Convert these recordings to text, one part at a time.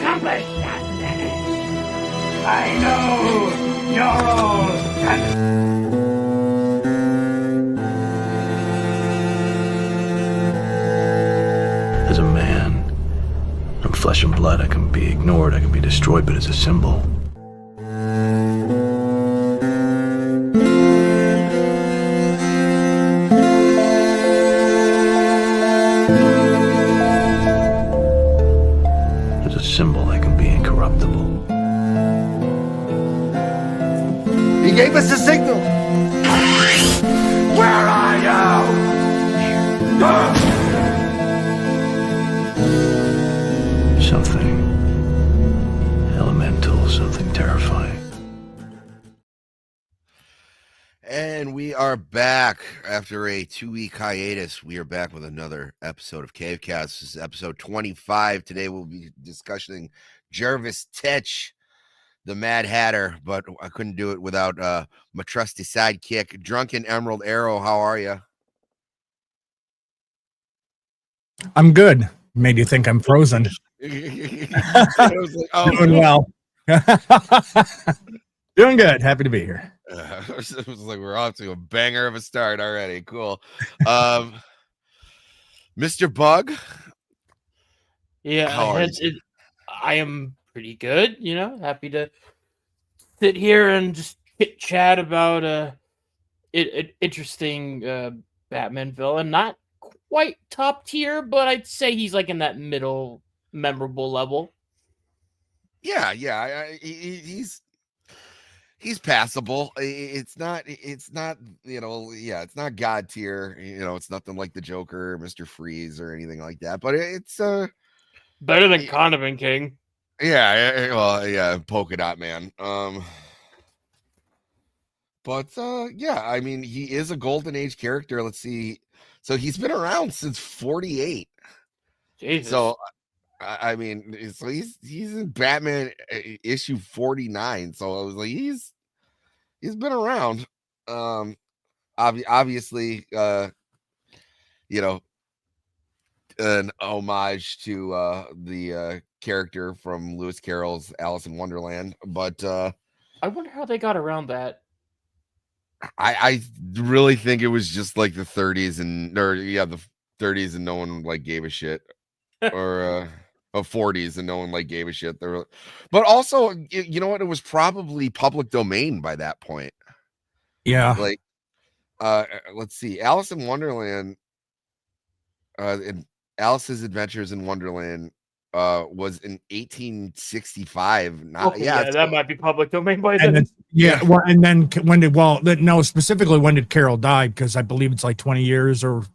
accomplish that. I know you're all As a man, I'm flesh and blood. I can be ignored, I can be destroyed, but as a symbol, as a symbol, I can be incorruptible. He gave us a signal. Where are you? Something elemental, something terrifying. And we are back after a 2-week hiatus. We are back with another episode of CaveCast. This is episode 25. Today we'll be discussing Jervis Tetch, the Mad Hatter, but I couldn't do it without my trusty sidekick, Drunken Emerald Arrow. How are you? I'm good. Made you think I'm frozen. I was like, oh, Doing well. Doing good. Happy to be here. it was like we're off to a banger of a start already. Cool. Mr. Bug. Yeah, How are you? I am pretty good, happy to sit here and just chit chat about an interesting Batman villain. Not quite top tier, but I'd say he's like in that middle memorable level. Yeah, he's passable. It's not it's not God tier. It's nothing like the Joker, Mr. Freeze, or anything like that. But it's Better than Condiment King. Polka Dot Man. I mean, he is a golden age character. Let's see. So he's been around since 48. Jesus. So I mean, so he's in Batman issue 49. So I was like, he's been around. Obviously, an homage to the character from Lewis Carroll's Alice in Wonderland. But I wonder how they got around that. I really think it was just like the 30s the 30s and no one like gave a shit, or 40s and no one like gave a shit. But also, you know what? It was probably public domain by that point. Yeah. Like, let's see, Alice in Wonderland, and Alice's Adventures in Wonderland, was in 1865. That might be public domain by And then. then, and then specifically when did Carol die? Because I believe it's like 20 years or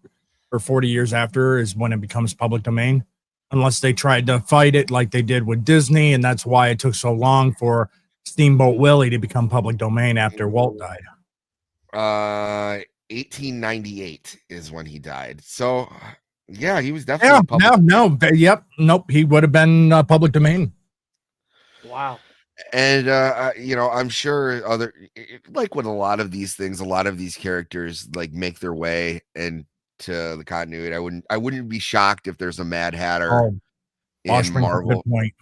40 years after is when it becomes public domain, unless they tried to fight it like they did with Disney, and that's why it took so long for Steamboat Willie to become public domain after Walt died. 1898 is when he died. So yeah, he was definitely nope, he would have been public domain. Wow. And I'm sure like with a lot of these things, a lot of these characters like make their way into the continuity. I wouldn't be shocked if there's a Mad Hatter in Marvel. Good point.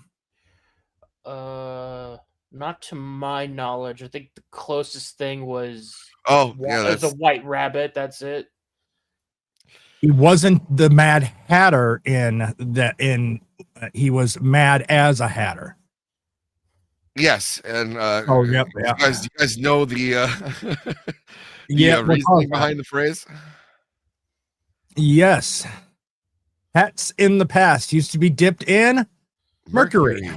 Not to my knowledge. I think the closest thing was that's a White Rabbit. That's it. He wasn't the Mad Hatter he was mad as a Hatter. Yes, and yep. You guys know the reasoning behind the phrase? Yes. Hats in the past used to be dipped in mercury.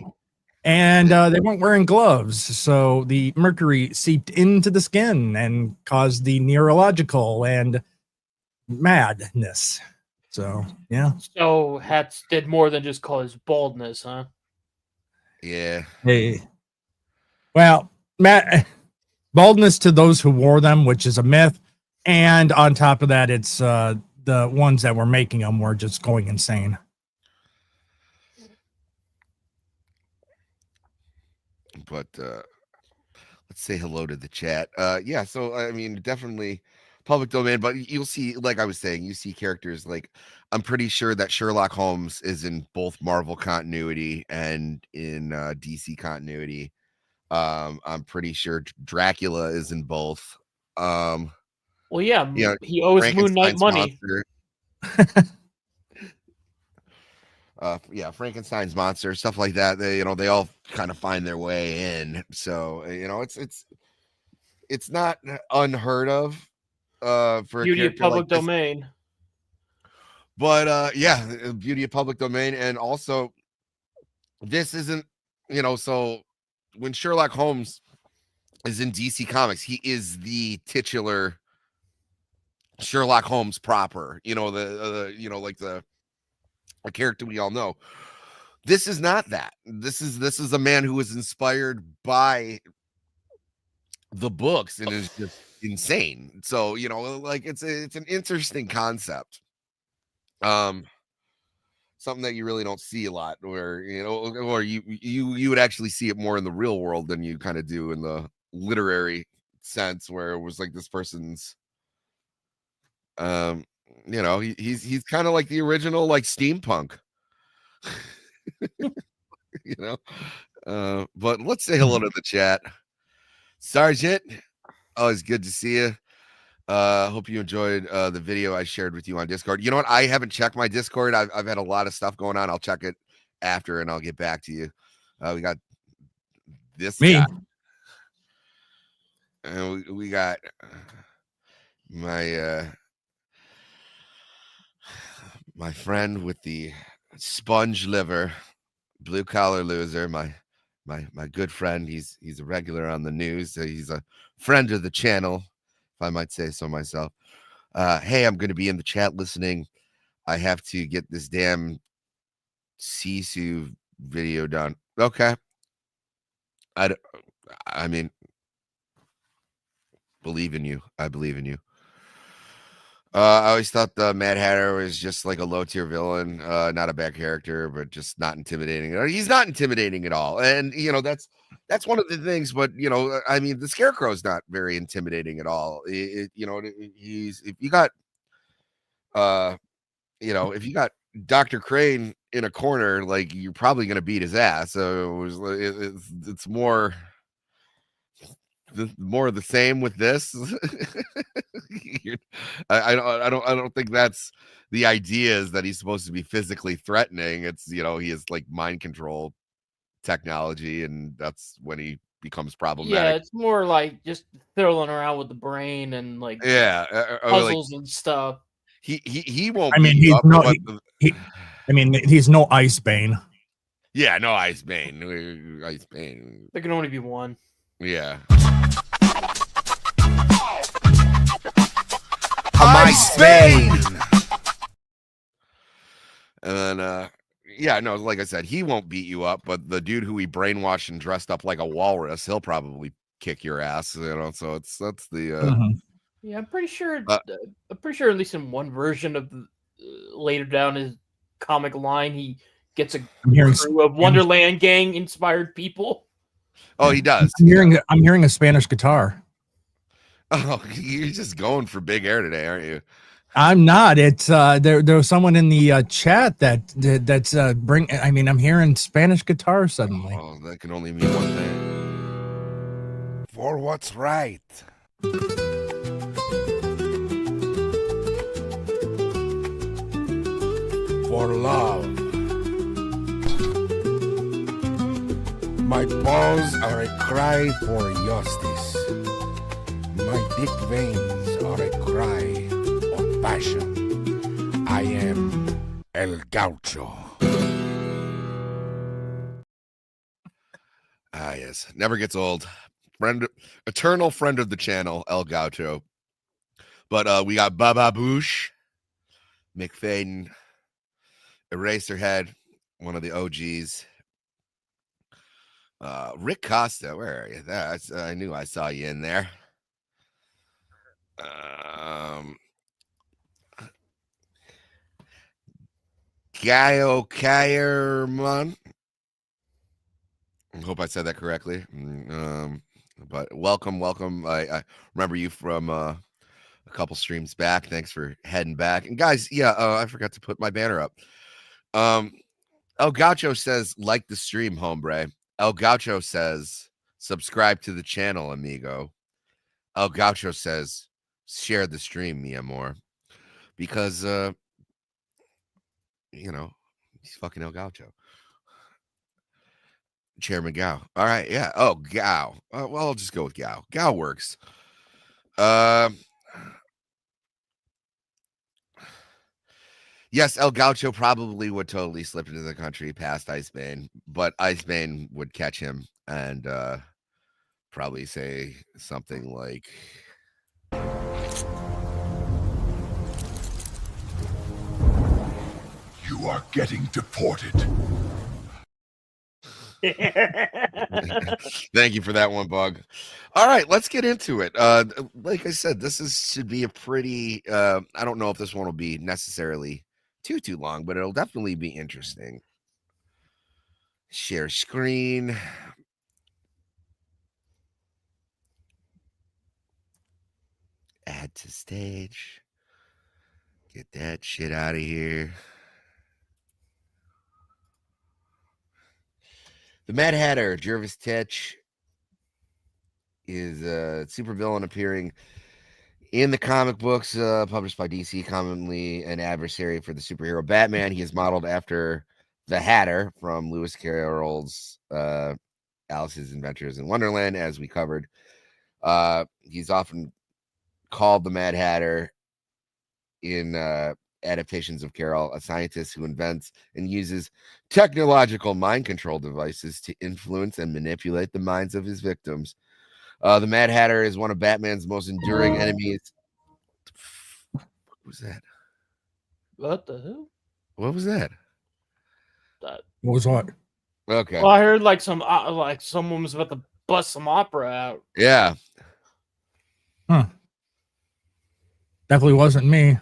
And they weren't wearing gloves, so the mercury seeped into the skin and caused the neurological and madness. So, yeah. So hats did more than just cause baldness, huh? Yeah. Hey. Well, baldness to those who wore them, which is a myth. And on top of that, it's the ones that were making them were just going insane. But let's say hello to the chat. So I mean, definitely public domain, but you'll see, like I was saying, you see characters like, I'm pretty sure that Sherlock Holmes is in both Marvel continuity and in DC continuity. I'm pretty sure Dracula is in both. Well, yeah, You know, he owes Moon Knight Frankenstein's money. monster. Yeah, Frankenstein's monster, stuff like that. They, they all kind of find their way in. So, it's not unheard of for a Beauty of character public like this. domain. But yeah, beauty of public domain. And also, this isn't, so when Sherlock Holmes is in DC Comics, he is the titular Sherlock Holmes proper, like the a character we all know. This is not that. This is a man who was inspired by the books and is just insane. So, like it's an interesting concept. Something that you really don't see a lot, where or you would actually see it more in the real world than you kind of do in the literary sense, where it was like this person's he's kind of like the original like steampunk. But let's say hello to the chat. Sergeant, always good to see you. Hope you enjoyed the video I shared with you on Discord. You know what? I haven't checked my Discord. I've had a lot of stuff going on. I'll check it after and I'll get back to you. We got this guy. And we got my my friend with the sponge liver, blue collar loser, my good friend. He's a regular on the news. He's a friend of the channel, if I might say so myself. Hey, I'm going to be in the chat listening. I have to get this damn Sisu video done. Okay. I mean, believe in you. I believe in you. I always thought the Mad Hatter was just like a low tier villain, not a bad character, but just not intimidating. He's not intimidating at all, and that's one of the things. But I mean, the Scarecrow's not very intimidating at all. He's if you got Dr. Crane in a corner, like you're probably gonna beat his ass. So it's more of the same with this. I don't think that's the idea, is that he's supposed to be physically threatening. It's he is like mind control technology, and that's when he becomes problematic. Yeah, it's more like just fiddling around with the brain and like puzzles and stuff. He won't. I mean, he's no Ice Bane. Yeah, no Ice Bane. Ice Bane. There can only be one. Yeah. Ice Bane. And then, like I said, he won't beat you up, but the dude who he brainwashed and dressed up like a walrus, he'll probably kick your ass. So that's the. Yeah, I'm pretty sure. I'm pretty sure, at least in one version of later down his comic line, he gets a crew of Wonderland Gang inspired people. Oh, he does. I'm hearing a Spanish guitar. Oh, you're just going for big air today, aren't you? I'm not. It's there was someone in the chat that's I'm hearing Spanish guitar suddenly. Oh, that can only mean one thing. For what's right. For love. My balls are a cry for justice. My dick veins are a cry of passion. I am El Gaucho. Ah, yes. Never gets old. Eternal friend of the channel, El Gaucho. But we got Baba Boosh, McFadden, Eraserhead, one of the OGs. Rick Costa, where are you? I knew I saw you in there. Gaio Kierman. I hope I said that correctly. But welcome. I remember you from a couple streams back. Thanks for heading back. And guys, I forgot to put my banner up. El Gaucho says, like the stream, hombre. El Gaucho says, subscribe to the channel, amigo. El Gaucho says, share the stream, mi amor. Because, he's fucking El Gaucho. Chairman Gao. All right, yeah. Oh, Gao. Well, I'll just go with Gao. Gao works. Yes, El Gaucho probably would totally slip into the country past Icebane, but Icebane would catch him and probably say something like, You are getting deported. Thank you for that one, Bug. All right, let's get into it. Like I said, should be a pretty I don't know if this one will be necessarily too long, but it'll definitely be interesting. Share screen. Add to stage. Get that shit out of here. The Mad Hatter, Jervis Tetch, is a supervillain appearing in the comic books published by DC, commonly an adversary for the superhero Batman. He is modeled after the Hatter from Lewis Carroll's Alice's Adventures in Wonderland, as we covered. He's often called the Mad Hatter in adaptations of Carroll, a scientist who invents and uses technological mind control devices to influence and manipulate the minds of his victims. The Mad Hatter is one of Batman's most enduring enemies. What was that? What the hell? What was that? What was what? Okay. Well, I heard like someone was about to bust some opera out. Yeah. Huh. Definitely wasn't me.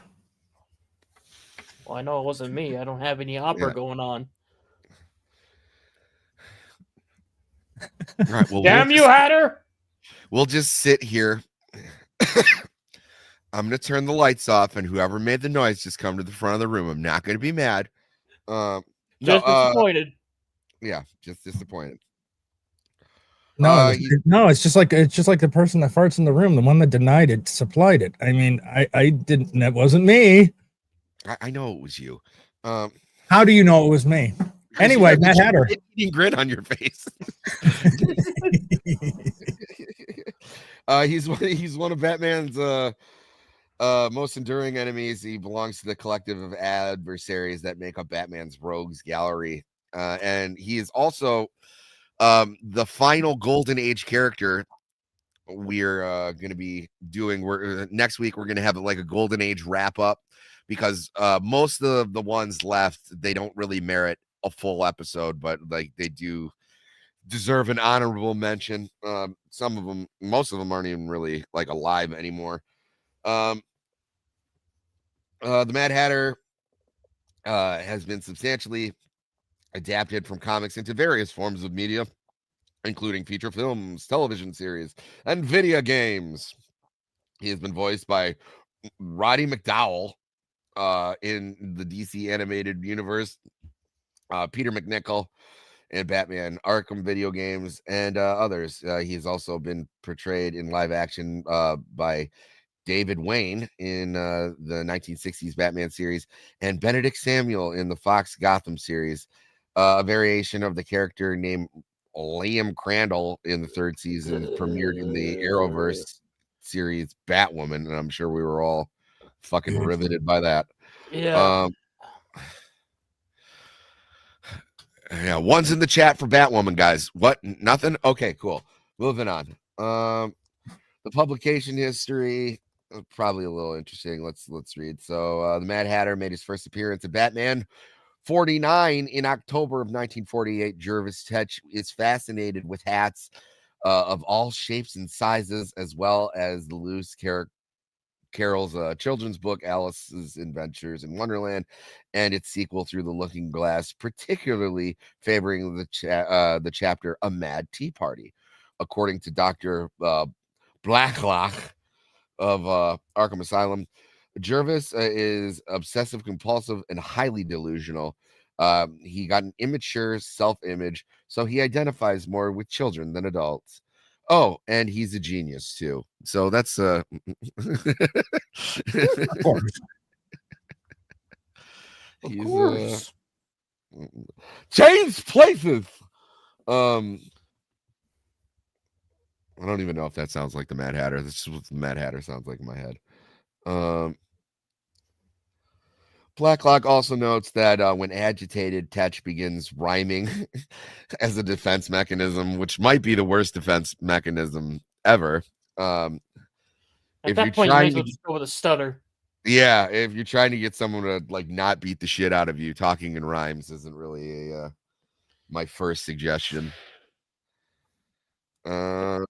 Well, I know it wasn't me. I don't have any opera going on. All right. Well, damn you, Hatter! We'll just sit here. I'm going to turn the lights off, and whoever made the noise, just come to the front of the room. I'm not going to be mad. Just disappointed. Yeah, just disappointed. No, it's just like the person that farts in the room, the one that denied it, supplied it. I mean, I didn't. That wasn't me. I know it was you. How do you know it was me? Anyway, Mad Hatter. Grin on your face. He's one of Batman's most enduring enemies. He belongs to the collective of adversaries that make up Batman's rogues gallery, and he is also the final Golden Age character we're going to be doing. Next week we're going to have like a Golden Age wrap up, because most of the ones left, they don't really merit a full episode, but like they do deserve an honorable mention. Some of them, most of them aren't even really like alive anymore. The Mad Hatter has been substantially adapted from comics into various forms of media, including feature films, television series, and video games. He has been voiced by Roddy McDowell in the DC animated universe, Peter McNichol in Batman Arkham video games, and others. He's also been portrayed in live action by David Wayne in the 1960s Batman series, and Benedict Samuel in the Fox Gotham series. A variation of the character named Liam Crandall in the third season premiered in the Arrowverse series Batwoman, and I'm sure we were all fucking riveted by that. Yeah. Yeah, one's in the chat for Batwoman, guys. What? Nothing? Okay, cool. Moving on. The publication history, probably a little interesting. Let's read. So the Mad Hatter made his first appearance in Batman 49 in October of 1948. Jervis Tetch is fascinated with hats of all shapes and sizes, as well as the loose Carroll's children's book Alice's Adventures in Wonderland and its sequel Through the Looking Glass, particularly favoring the chapter A Mad Tea Party. According to Dr. Blacklock, of Arkham Asylum. Jervis is obsessive compulsive and highly delusional. He got an immature self-image, so he identifies more with children than adults. Oh, and he's a genius too. So that's Of course. Of course. Change places. I don't even know if that sounds like the Mad Hatter. This is what the Mad Hatter sounds like in my head. Blacklock also notes that when agitated, Tetch begins rhyming as a defense mechanism, which might be the worst defense mechanism ever. At that point, you might as well just go with a stutter. Yeah, if you're trying to get someone to like not beat the shit out of you, talking in rhymes isn't really my first suggestion. You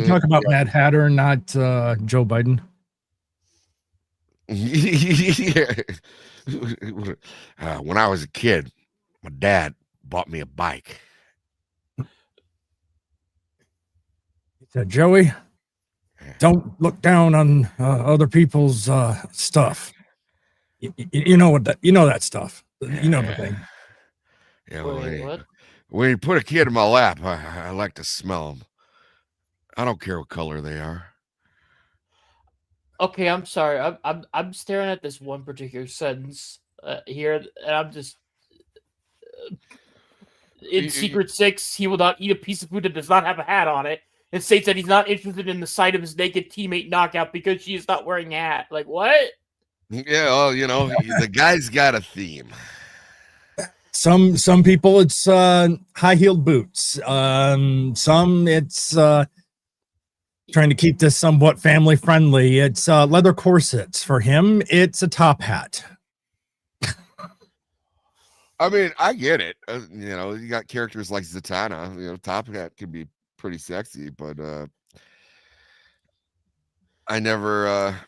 talk about Mad Hatter, not Joe Biden. When I was a kid, my dad bought me a bike. He said, Joey, don't look down on other people's stuff. You know what that? You know that stuff. You know the thing. Yeah, Wait, when you put a kid in my lap, I like to smell them. I don't care what color they are. Okay, I'm sorry. I'm staring at this one particular sentence here, and I'm just in Secret 6. He will not eat a piece of food that does not have a hat on it, and states that he's not interested in the sight of his naked teammate Knockout because she is not wearing a hat. Like what? Yeah, well, you know, the guy's got a theme. Some people it's high-heeled boots. Some it's trying to keep this somewhat family friendly. It's leather corsets. For him, it's a top hat. I mean, I get it. You know, you got characters like Zatanna. You know, top hat can be pretty sexy, but I never.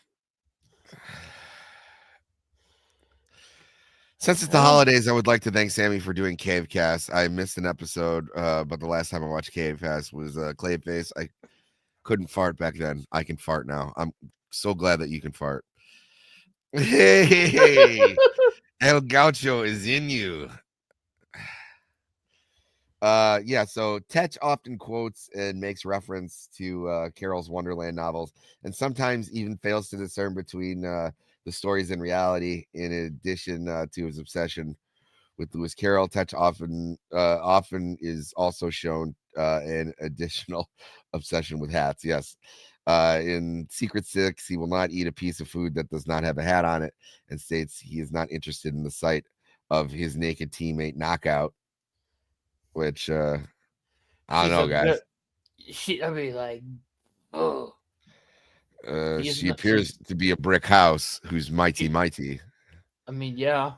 Since it's the holidays, I would like to thank Sammy for doing CaveCast. I missed an episode, but the last time I watched CaveCast was Clayface. I couldn't fart back then. I can fart now. I'm so glad that you can fart. Hey, El Gaucho is in you. Yeah, so Tetch often quotes and makes reference to Carol's Wonderland novels, and sometimes even fails to discern between the stories in reality. In addition to his obsession with Lewis Carroll, Tetch often is also shown an additional obsession with hats. Yes. In Secret 6, he will not eat a piece of food that does not have a hat on it, and states he is not interested in the sight of his naked teammate Knockout, which I don't know, guys. I mean, like, oh. She appears to be a brick house who's mighty. I mean, yeah.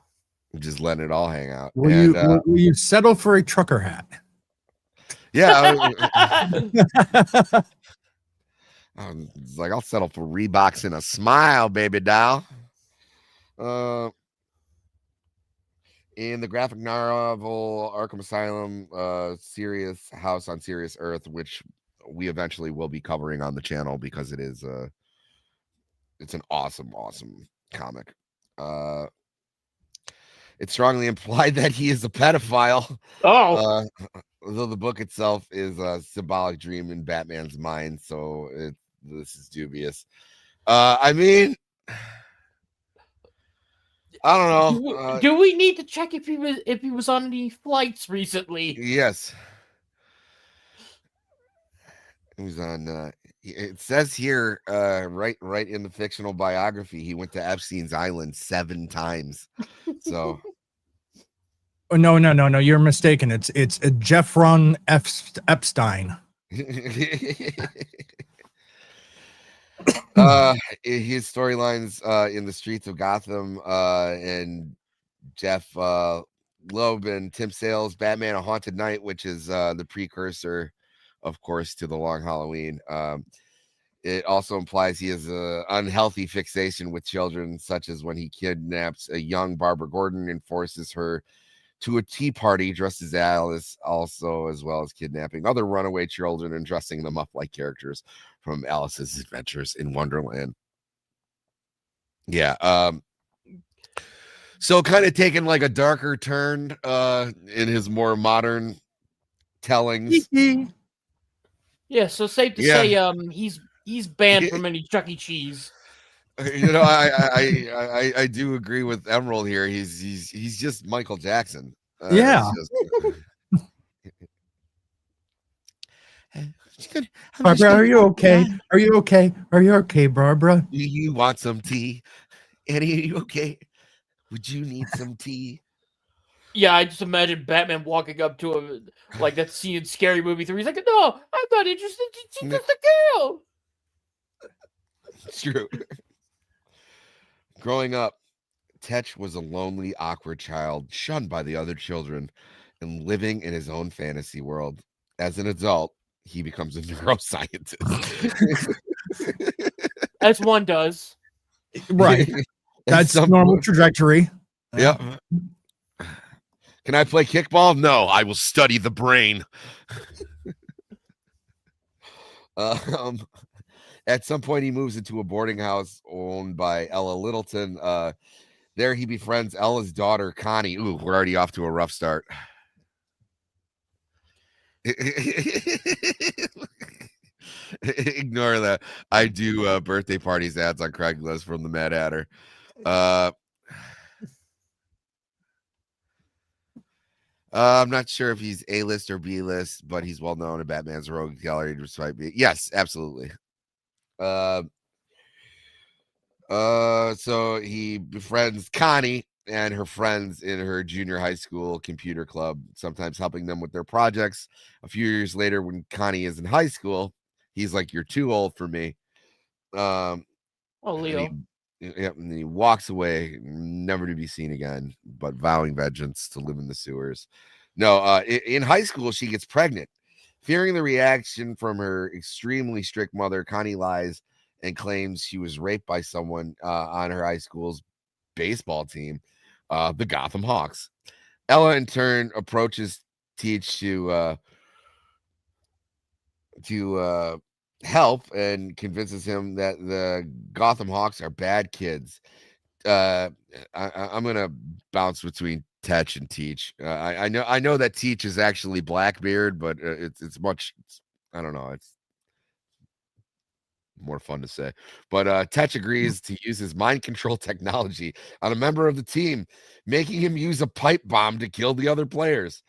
Just letting it all hang out. Will you settle for a trucker hat? Yeah. It's like, I'll settle for Reeboks and a smile, baby doll. In the graphic novel Arkham Asylum, Serious House on Serious Earth, which we eventually will be covering on the channel because it is it's an awesome comic. It's strongly implied that he is a pedophile. Oh, though the book itself is a symbolic dream in Batman's mind, so this is dubious. I mean, I don't know. Do we need to check if he was on any flights recently? Yes. He was on it says here right in the fictional biography he went to Epstein's Island 7 times. So oh, no, you're mistaken. It's Jeffron Epstein. His storylines in the streets of Gotham and Jeff Loeb and Tim Sale's Batman: A Haunted Night, which is the precursor, of course, to The Long Halloween. It also implies he has an unhealthy fixation with children, such as when he kidnaps a young Barbara Gordon and forces her to a tea party dressed as Alice, also as well as kidnapping other runaway children and dressing them up like characters from Alice's Adventures in Wonderland. Yeah. So kind of taking like a darker turn in his more modern tellings. Yeah, so safe to say he's banned from any Chuck E. Cheese. You know, I do agree with Emerald here. He's just Michael Jackson. Yeah. Barbara, are you okay? Are you okay? Are you okay, Barbara? Do you want some tea? Annie, are you okay? Would you need some tea? Yeah, I just imagine Batman walking up to him like that scene in Scary Movie 3. He's like, no, I'm not interested. She's just a girl. It's true. Growing up, Tetch was a lonely, awkward child, shunned by the other children, and living in his own fantasy world. As an adult, he becomes a neuroscientist. As one does. Right. That's normal trajectory. Yep. Can I play kickball? No, I will study the brain. At some point, he moves into a boarding house owned by Ella Littleton. There, he befriends Ella's daughter, Connie. Ooh, we're already off to a rough start. Ignore that. I do birthday parties ads on Craigslist from the Mad Hatter. I'm not sure if he's A-list or B-list, but he's well known in Batman's Rogue Gallery. Despite being, yes, absolutely. So he befriends Connie and her friends in her junior high school computer club, sometimes helping them with their projects. A few years later, when Connie is in high school, he's like, "You're too old for me." Leo. And he walks away, never to be seen again, but vowing vengeance to live in the sewers. No, in high school, she gets pregnant. Fearing the reaction from her extremely strict mother, Connie lies and claims she was raped by someone on her high school's baseball team, the Gotham Hawks. Ella, in turn, approaches Teach to help and convinces him that the Gotham Hawks are bad kids. I'm gonna bounce between Tetch and Teach. I know that Teach is actually Blackbeard, but it's much. I don't know. It's more fun to say. But Tetch agrees to use his mind control technology on a member of the team, making him use a pipe bomb to kill the other players.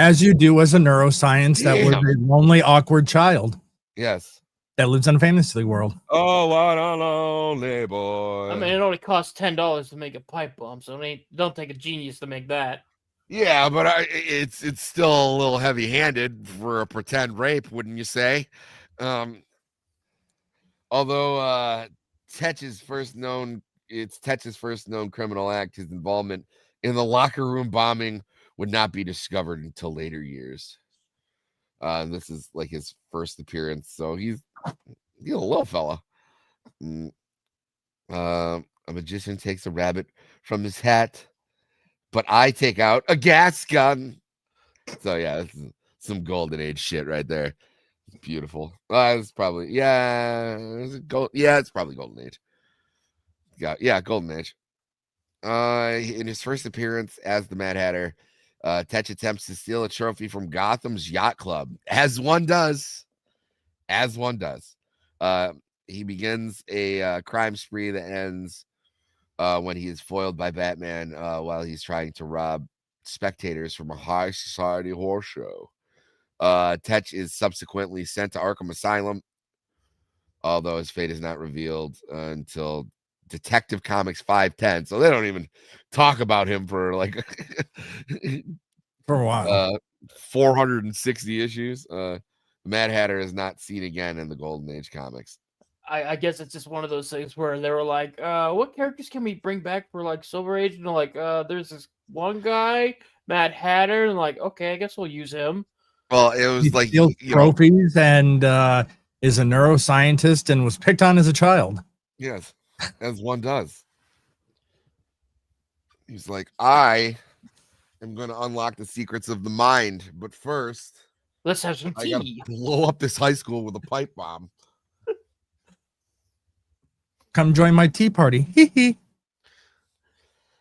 As you do as a neuroscience that was a lonely, awkward child. Yes. That lives in a fantasy world. Oh, what a lonely boy. I mean, it only costs $10 to make a pipe bomb, so don't take a genius to make that. Yeah, but it's still a little heavy-handed for a pretend rape, wouldn't you say? Although Tetch's first known criminal act, his involvement in the locker room bombing would not be discovered until later years. This is like his first appearance, so he's a little fella. A magician takes a rabbit from his hat, but I take out a gas gun. So yeah, this is some golden age shit right there. Beautiful. It's probably it's probably golden age. Yeah, golden age. In his first appearance as the Mad Hatter, Tetch attempts to steal a trophy from Gotham's yacht club, as one does. He begins a crime spree that ends when he is foiled by Batman while he's trying to rob spectators from a high society horse show. Tetch is subsequently sent to Arkham Asylum, although his fate is not revealed until Detective Comics 510. So they don't even talk about him for like for a while. 460 issues. The Mad Hatter is not seen again in the Golden Age comics. I guess it's just one of those things where they were like, what characters can we bring back for like Silver Age? And they're like, there's this one guy, Mad Hatter, and like, okay, I guess we'll use him. Well, it was like steals trophies and is a neuroscientist and was picked on as a child. Yes, as one does. He's like, I I'm going to unlock the secrets of the mind. But first, let's have some I got to tea. blow up this high school with a pipe bomb. Come join my tea party. Hee hee.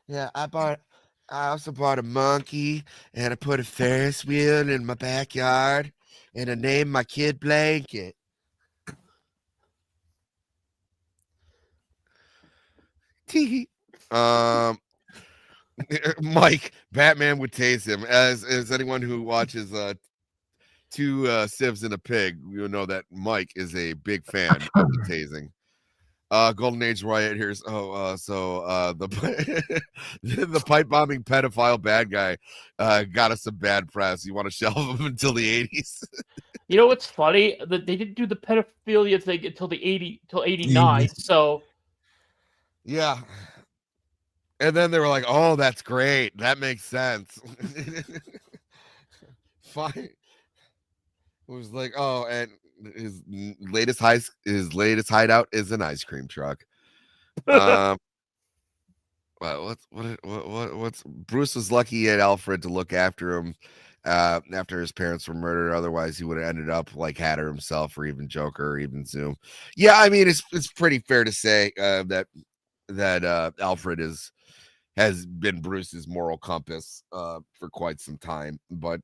Yeah, I also bought a monkey, and I put a Ferris wheel in my backyard, and I named my kid Blanket. Tee. Mike, Batman would tase him. As anyone who watches two sieves and a pig, you know that Mike is a big fan of the tasing. Golden Age Riot here's the the pipe bombing pedophile bad guy got us some bad press. You want to shelve him until the 80s? You know what's funny? That they didn't do the pedophilia thing until 89. So yeah. And then they were like, "Oh, that's great. That makes sense." Fine. It was like, "Oh, and his latest hideout is an ice cream truck." What's Bruce was lucky he had Alfred to look after him after his parents were murdered. Otherwise, he would have ended up like Hatter himself, or even Joker, or even Zoom. Yeah, I mean, it's pretty fair to say that Alfred has been Bruce's moral compass for quite some time, but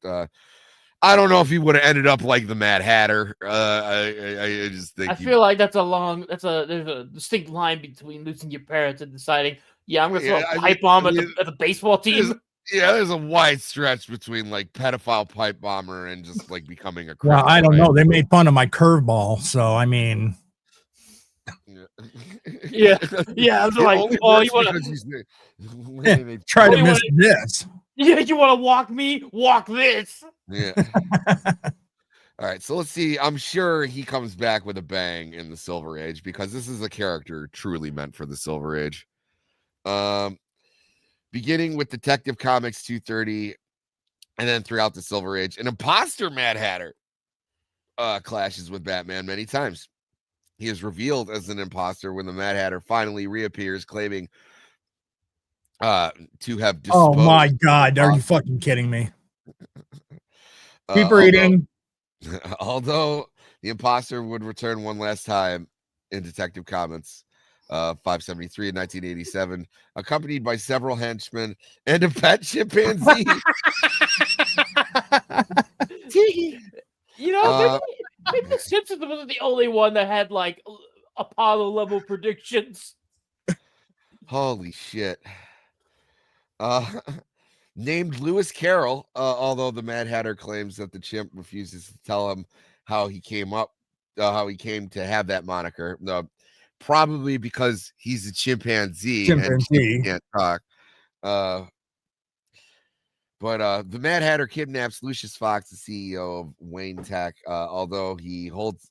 I don't know if he would have ended up like the Mad Hatter. I just think I feel like there's a distinct line between losing your parents and deciding, yeah, I'm gonna throw a pipe bomb at the baseball team. There's a wide stretch between like pedophile pipe bomber and just like becoming a criminal. Well, I don't know. They made fun of my curveball, so I mean, yeah. I was like, oh, you want to try to miss this? Yeah, you want to walk me? Walk this. Yeah. All right, so let's see. I'm sure he comes back with a bang in the Silver Age because this is a character truly meant for the Silver Age. Beginning with Detective Comics 230, and then throughout the Silver Age, an imposter Mad Hatter clashes with Batman many times. He is revealed as an imposter when the Mad Hatter finally reappears, claiming to have disposed. Oh my God! Are you fucking kidding me? Keep reading. Although the imposter would return one last time in Detective Comics 573 in 1987, accompanied by several henchmen and a pet chimpanzee. You know, maybe the Simpsons wasn't the only one that had like Apollo level predictions. Holy shit. Named Lewis Carroll, although the Mad Hatter claims that the chimp refuses to tell him how he came to have that moniker. Probably because he's a chimpanzee. And can't talk. But the Mad Hatter kidnaps Lucius Fox, the CEO of Wayne Tech. Although he holds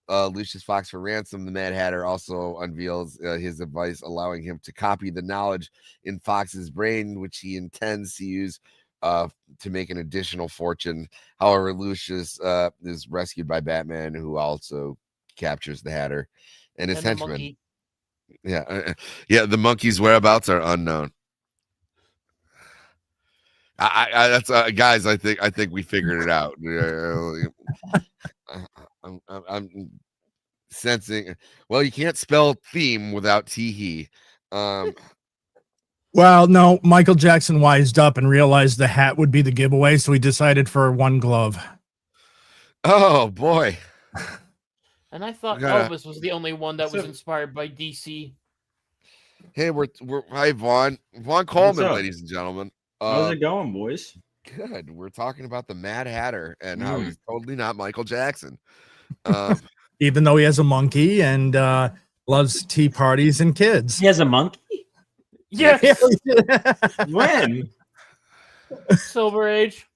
Lucius Fox for ransom, the Mad Hatter also unveils his advice, allowing him to copy the knowledge in Fox's brain, which he intends to use to make an additional fortune. However, Lucius is rescued by Batman, who also captures the Hatter and his henchmen. Yeah, the monkey's whereabouts are unknown. That's guys. I think we figured it out. I'm sensing. Well, you can't spell theme without tee. Well, no. Michael Jackson wised up and realized the hat would be the giveaway, so he decided for one glove. Oh boy! And I thought Elvis was the only one that was inspired by DC. Hey, we're hi Vaughn Coleman, ladies and gentlemen. How's it going, boys? Good. We're talking about the Mad Hatter and how he's totally not Michael Jackson. Even though he has a monkey and loves tea parties and kids. He has a monkey? Yes. When? Silver Age.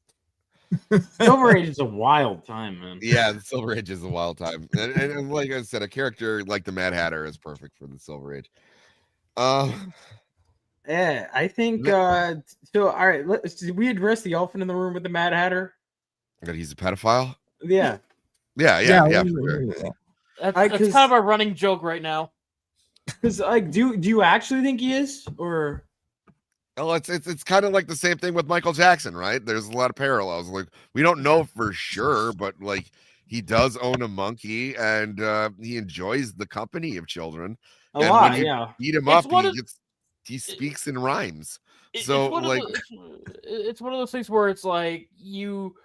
Silver Age is a wild time, man. Yeah, the Silver Age is a wild time. And like I said, a character like the Mad Hatter is perfect for the Silver Age. Yeah, I think so. All right, did we address the elephant in the room with the Mad Hatter? That he's a pedophile? Yeah. Yeah. For sure. That's kind of our running joke right now. Because, like, do you actually think he is, or? Well, it's kind of like the same thing with Michael Jackson, right? There's a lot of parallels. Like we don't know for sure, but like he does own a monkey, and he enjoys the company of children. A And lot, when you yeah. beat him It's up, one of he speaks in rhymes. it's So one of like, it's one of those things where it's like you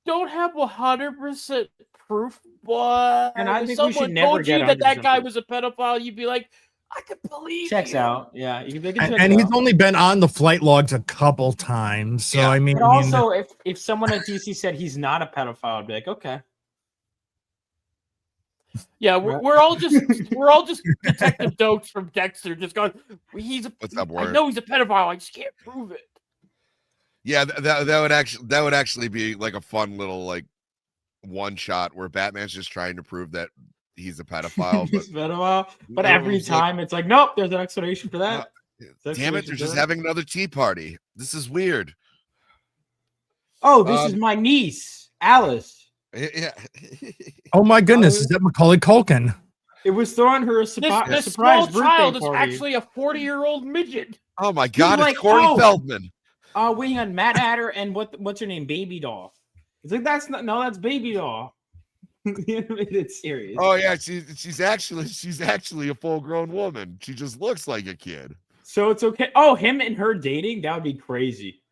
don't have 100% proof, but And I if think we should someone never told you get that 100% guy proof. was a pedophile, you'd be like, I could believe Checks you. out. Yeah, you can check And it he's out. only been on the flight logs a couple times. So Yeah. I mean, But also, if someone at DC said he's not a pedophile, I'd be like, okay. Yeah, Right. we're all just detective notes from Dexter, just going, What's up, I Warren? know he's a pedophile, I just can't prove it. yeah, that would actually be like a fun little like one shot where Batman's just trying to prove that he's a pedophile. But He's a pedophile. But it every was like, time it's like, nope, there's an explanation for that. damn it, they're just having another tea party. This is weird. Oh, this is my niece, Alice. Yeah. oh my goodness, is that Macaulay Culkin? It was throwing her a This surprise small birthday child is party. actually a 40-year-old midget. Oh my God, like, it's Corey oh. Feldman. Waiting on Mad Hatter and what's her name, Baby Doll. It's like that's that's Baby Doll. The animated series. Oh yeah, she's actually a full-grown woman. She just looks like a kid. So it's okay. Oh, him and her dating? That would be crazy.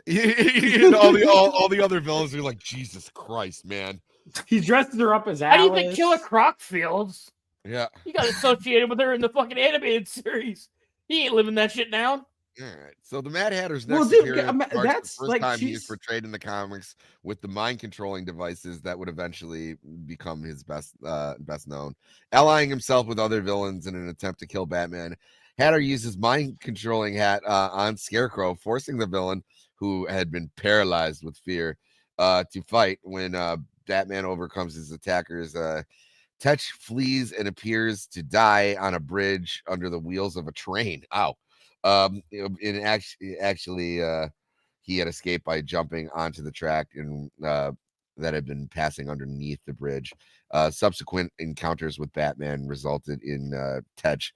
And all the other villains are like, Jesus Christ, man. He dresses her up as How do Alice. you think Killer Croc feels? Yeah. He got associated with her in the fucking animated series. He ain't living that shit down. All right. So the Mad Hatter's Well, next dude, appearance marks that's the first like time he is she's- portrayed in the comics with the mind controlling devices that would eventually become his best known. Allying himself with other villains in an attempt to kill Batman, Hatter uses mind controlling hat on Scarecrow, forcing the villain, who had been paralyzed with fear, to fight. When Batman overcomes his attackers, Tetch flees and appears to die on a bridge under the wheels of a train. Ow. In actually, he had escaped by jumping onto the track and that had been passing underneath the bridge. Subsequent encounters with Batman resulted in Tetch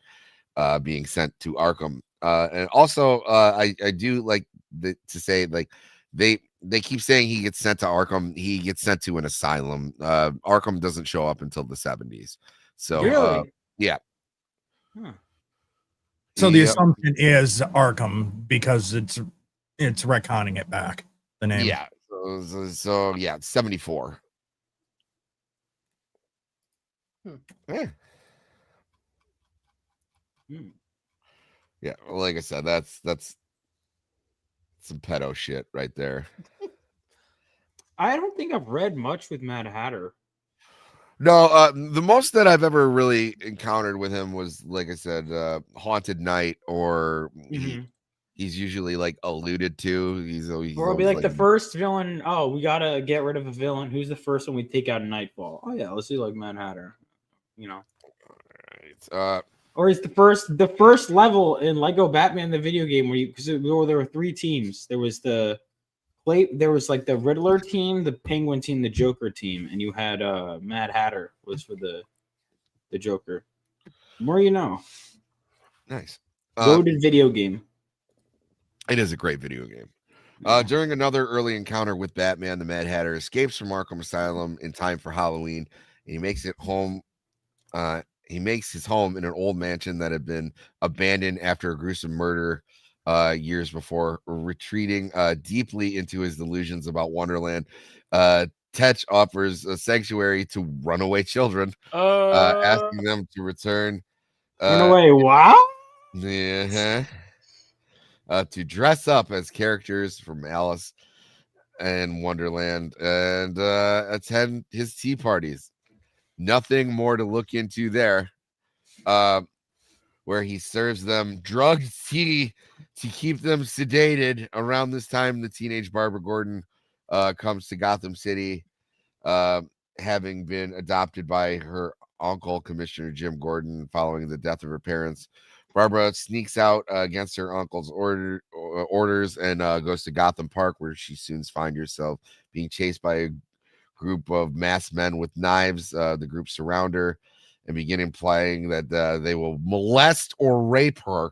being sent to Arkham. And also, I do like to say, like, they keep saying he gets sent to Arkham. He gets sent to an asylum. Arkham doesn't show up until the 70s. So Really? yeah. Huh. So the assumption is Arkham because it's retconning it back. The name. Yeah. So yeah, 74. Yeah. Yeah, like I said, that's some pedo shit right there. I don't think I've read much with Mad Hatter. No, the most that I've ever really encountered with him was, like I said, Haunted Night, or he's usually like alluded to. He's Or it'll be like the first villain. Oh, we gotta get rid of a villain. Who's the first one we take out in Nightfall? Oh yeah, let's do like Mad Hatter. You know. Right. Or it's the first level in Lego Batman the video game where there were 3 teams. There was like the Riddler team, the Penguin team, the Joker team, and you had Mad Hatter was for the Joker. The more you know. Nice. Loaded video game. It is a great video game. During another early encounter with Batman, the Mad Hatter escapes from Arkham Asylum in time for Halloween, and he makes it home. He makes his home in an old mansion that had been abandoned after a gruesome murder years before. Retreating deeply into his delusions about Wonderland, Tetch offers a sanctuary to runaway children, asking them to return. Runaway, wow? Yeah. To dress up as characters from Alice and Wonderland and attend his tea parties. Nothing more to look into there, where he serves them drugged tea to keep them sedated. Around this time, the teenage Barbara Gordon comes to Gotham City, having been adopted by her uncle, Commissioner Jim Gordon, following the death of her parents. Barbara sneaks out against her uncle's orders and goes to Gotham Park, where she soon finds herself being chased by a group of masked men with knives. The group surround her and begin implying that they will molest or rape her.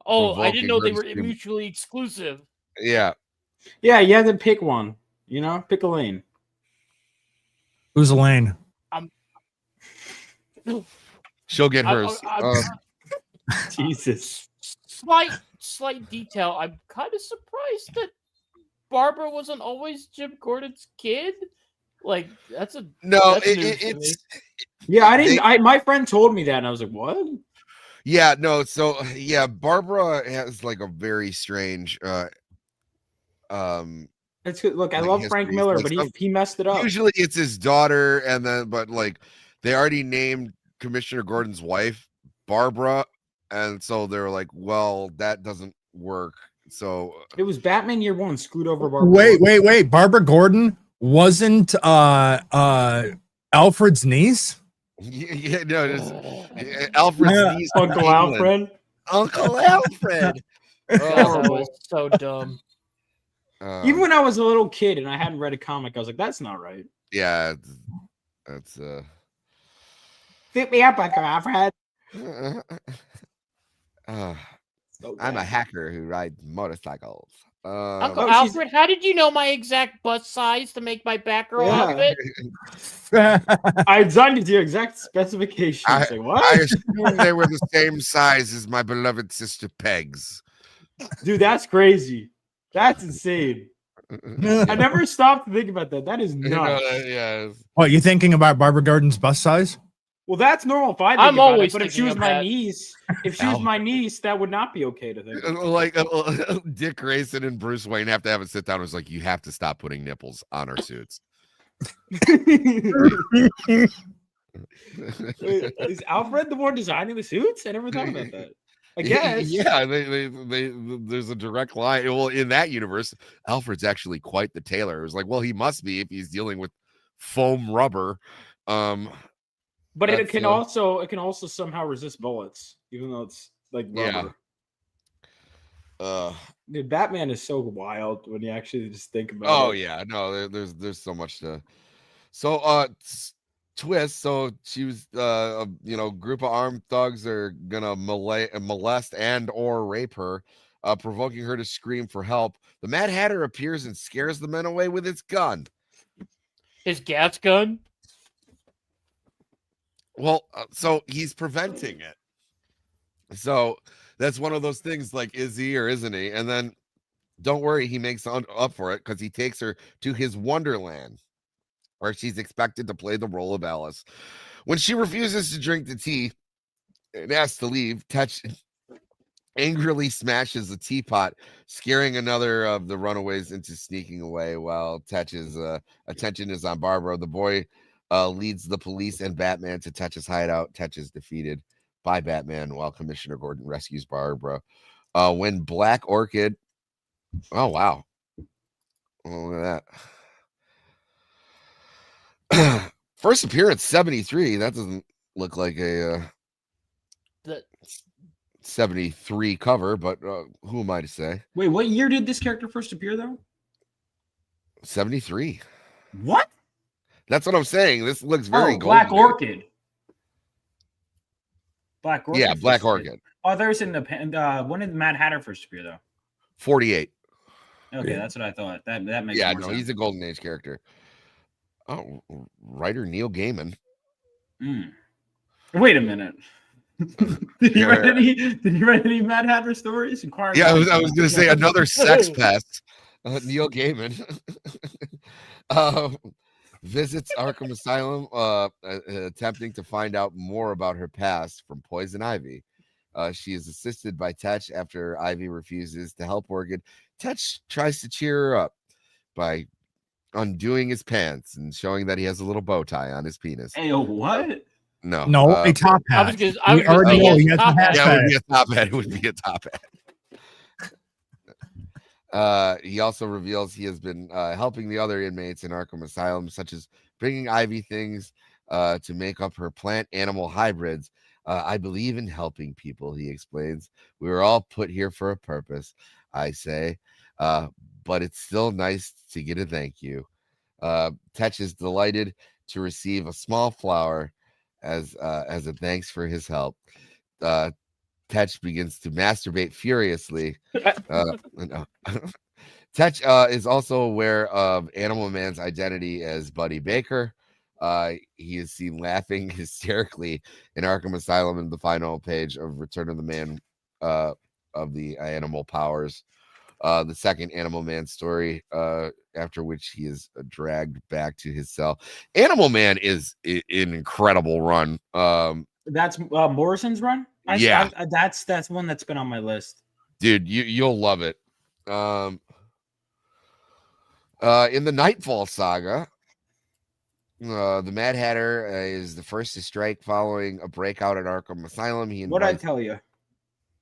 Oh, I didn't know they provoking were her to scream. mutually exclusive. Yeah. Yeah, you had to pick one. You know, pick a lane. Who's Elaine? She'll get hers. Jesus. Slight detail. I'm kind of surprised that Barbara wasn't always Jim Gordon's kid. Like that's a No, that's news to me. it's Yeah, I didn't. My friend told me that, and I was like, "What?" yeah, no. So yeah, Barbara has like a very strange. It's good. Look, I like love Frank histories. Miller, Like, but he messed it up. Usually it's his daughter, and then but like they already named Commissioner Gordon's wife Barbara, and so they're like, well, that doesn't work. So It was Batman Year One screwed over Barbara. Wait. Barbara Gordon wasn't Alfred's niece? yeah, no, Alfred's niece, Uncle Alfred. Uncle Alfred. God, that was so dumb. Even when I was a little kid and I hadn't read a comic, I was like, "That's not right." Yeah, that's Pick me up, Uncle Alfred. I'm a hacker who rides motorcycles. Uncle Alfred, how did you know my exact bust size to make my Batgirl outfit? I designed it to your exact specifications. Like, what? I assume they were the same size as my beloved sister Pegs. Dude, that's crazy. That's insane. I never stopped to think about that. That is nuts. Yeah. What, you thinking about Barbara Gordon's bust size? Well, that's normal if I think I'm about always it, but if she thinking was of my that. niece, that would not be okay to think. Like Dick Grayson and Bruce Wayne have to have a sit down. It was like, you have to stop putting nipples on our suits. Wait, is Alfred the one designing the suits? I never thought about that. I guess. Yeah, they there's a direct line. Well, in that universe, Alfred's actually quite the tailor. It was like, well, he must be if he's dealing with foam rubber. But it can also somehow resist bullets, even though it's like rubber. Yeah. Dude, Batman is so wild when you actually just think about it. Oh yeah, no, there's so much to. So twist. So she was group of armed thugs are gonna molest and or rape her, provoking her to scream for help. The Mad Hatter appears and scares the men away with his gun. His gas gun? Well, so he's preventing it. So that's one of those things, like, is he or isn't he? And then don't worry, he makes up for it because he takes her to his Wonderland, where she's expected to play the role of Alice. When she refuses to drink the tea and asks to leave, Tetch angrily smashes the teapot, scaring another of the runaways into sneaking away while Tetch's attention is on Barbara. The boy leads the police and Batman to Tetch's hideout. Tetch is defeated by Batman while Commissioner Gordon rescues Barbara. When Black Orchid... Oh, wow. Oh, look at that. First appearance 73. That doesn't look like a 73 cover, but who am I to say? Wait, what year did this character first appear, though? 73. What? That's what I'm saying. This looks very Black golden. Orchid. Black Orchid. Yeah, Black Orchid. Oh, there's in the when did Mad Hatter first appear, though? 48. Okay, that's what I thought. That makes more sense. He's a Golden Age character. Oh, writer Neil Gaiman. Wait a minute. Did he write any Mad Hatter stories? Yeah, I was going to say another sex pest. Neil Gaiman visits Arkham Asylum, attempting to find out more about her past from Poison Ivy. She is assisted by Tetch after Ivy refuses to help Orchid. Tetch tries to cheer her up by undoing his pants and showing that he has a little bow tie on his penis. Hey, what? No, a top hat. I was gonna say, yes, top hat. Yeah, it would be a top hat. It would be a top hat. He also reveals he has been helping the other inmates in Arkham Asylum, such as bringing Ivy things to make up her plant-animal hybrids. I believe in helping people, he explains. We were all put here for a purpose, I say. But it's still nice to get a thank you. Tetch is delighted to receive a small flower as a thanks for his help. Tetch begins to masturbate furiously. No. Tetch is also aware of Animal Man's identity as Buddy Baker. He is seen laughing hysterically in Arkham Asylum in the final page of Return of the Man of the Animal Powers. The second Animal Man story, after which he is dragged back to his cell. Animal Man is an incredible run. That's Morrison's run. Yeah. That's one that's been on my list. Dude, you'll love it. In the Nightfall saga, the Mad Hatter is the first to strike following a breakout at Arkham Asylum. What'd I tell you?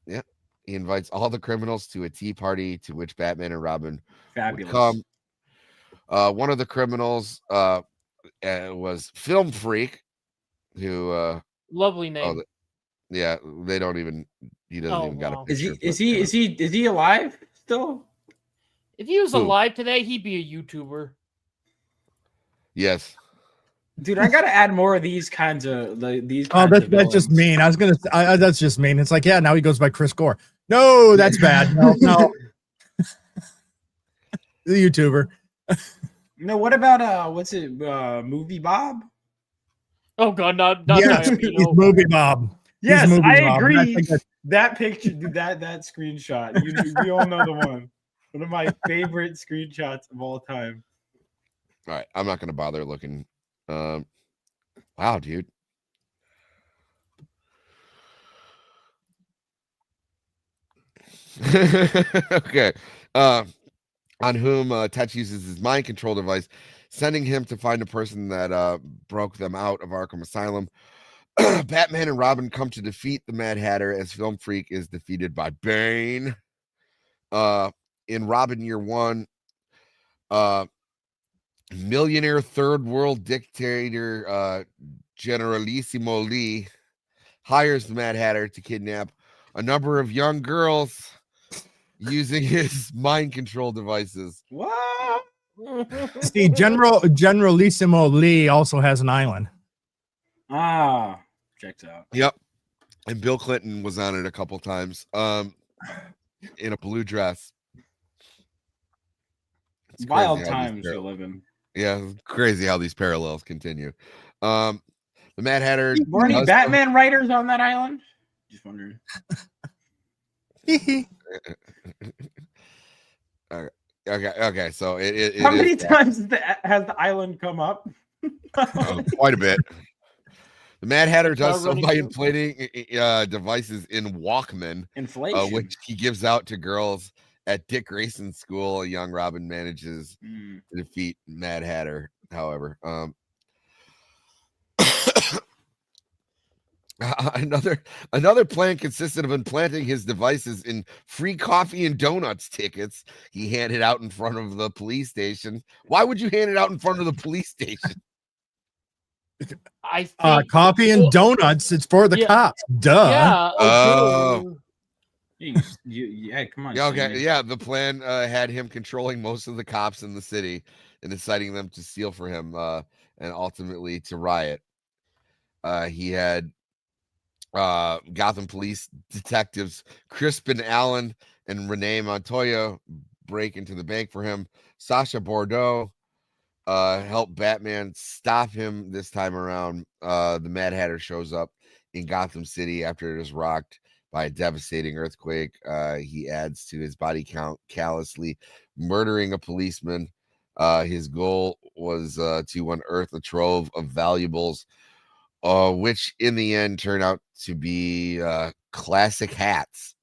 Yeah, he invites all the criminals to a tea party to which Batman and Robin Fabulous. would come. One of the criminals was Film Freak, who lovely name. Yeah, they don't even. He doesn't even got a picture. Is he alive still? If he was alive today, he'd be a YouTuber. Yes. Dude, I gotta add more of these kinds of these. That's just mean. I was gonna. That's just mean. It's like, yeah, now he goes by Chris Gore. No, that's bad. No. The YouTuber. No, what about what's it? Movie Bob? Oh God, not yes, he's Movie Bob. Yes, Movie I Bob. agree. That picture, dude, that screenshot. You all know the one. One of my favorite screenshots of all time. All right, I'm not gonna bother looking. Wow, dude. Okay. On whom Tetch uses his mind control device, sending him to find a person that broke them out of Arkham Asylum. Batman and Robin come to defeat the Mad Hatter as Film Freak is defeated by Bane. In Robin Year One, millionaire third world dictator Generalissimo Lee hires the Mad Hatter to kidnap a number of young girls using his mind control devices. What? See, Generalissimo Lee also has an island. Ah, checks out. Yep. And Bill Clinton was on it a couple times. In a blue dress. It's wild times we live in. Yeah, crazy how these parallels continue. The Mad Hatter. Were any Batman writers on that island? Just wondering. Okay. So it how many times has the island come up? Quite a bit. The Mad Hatter does so by inflating devices in Walkman, inflation, which he gives out to girls at Dick Grayson's school. A young Robin manages to defeat Mad Hatter. However, another plan consisted of implanting his devices in free coffee and donuts tickets he handed out in front of the police station. Why would you hand it out in front of the police station? I think coffee and donuts. It's for the cops. Duh. Yeah. Yeah, come on. Okay. Yeah. The plan had him controlling most of the cops in the city and inciting them to steal for him and ultimately to riot. He had Gotham police detectives Crispin Allen and Renee Montoya break into the bank for him. Sasha Bordeaux help Batman stop him this time around. The Mad Hatter shows up in Gotham City after it is rocked by a devastating earthquake. He adds to his body count, callously murdering a policeman. His goal was to unearth a trove of valuables, which in the end turned out to be classic hats.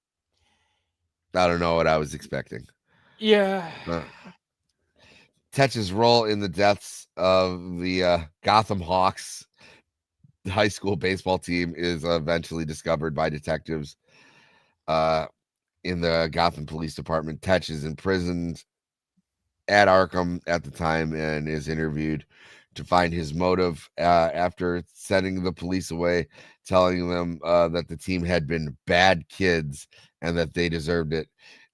I don't know what I was expecting. Yeah. Tetch's role in the deaths of the Gotham Hawks high school baseball team is eventually discovered by detectives in the Gotham Police Department. Tetch is imprisoned at Arkham at the time and is interviewed to find his motive after sending the police away, telling them that the team had been bad kids and that they deserved it.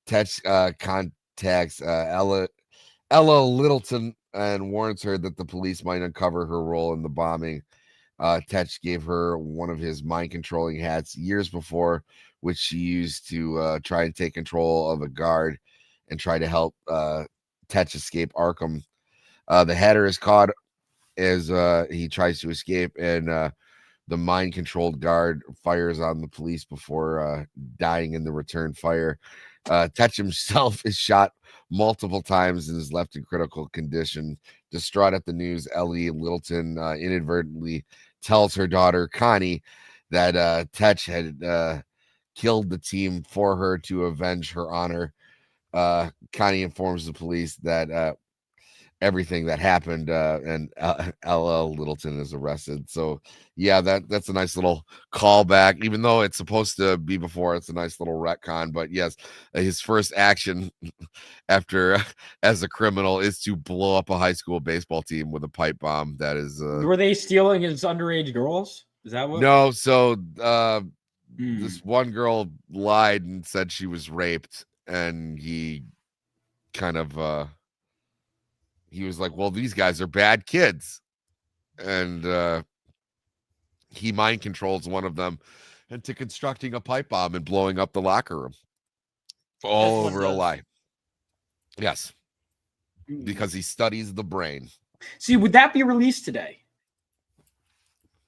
Tetch contacts Ella Littleton and warns her that the police might uncover her role in the bombing Tetch gave her one of his mind controlling hats years before, which she used to try and take control of a guard and try to help Tetch escape Arkham. The Hatter is caught as he tries to escape, and the mind-controlled guard fires on the police before dying in the return fire. Tetch himself is shot multiple times and is left in critical condition. Distraught at the news, Ellie Littleton inadvertently tells her daughter, Connie, that Tetch had killed the team for her to avenge her honor. Connie informs the police that everything that happened, and LL Littleton is arrested. So yeah, that's a nice little callback, even though it's supposed to be before. It's a nice little retcon. But yes, his first action after as a criminal is to blow up a high school baseball team with a pipe bomb. That is were they stealing his underage girls? Is that what? No, so this one girl lied and said she was raped, and he kind of he was like, well, these guys are bad kids. And he mind controls one of them into constructing a pipe bomb and blowing up the locker room. All over a lie. Yes. Because he studies the brain. See, would that be released today?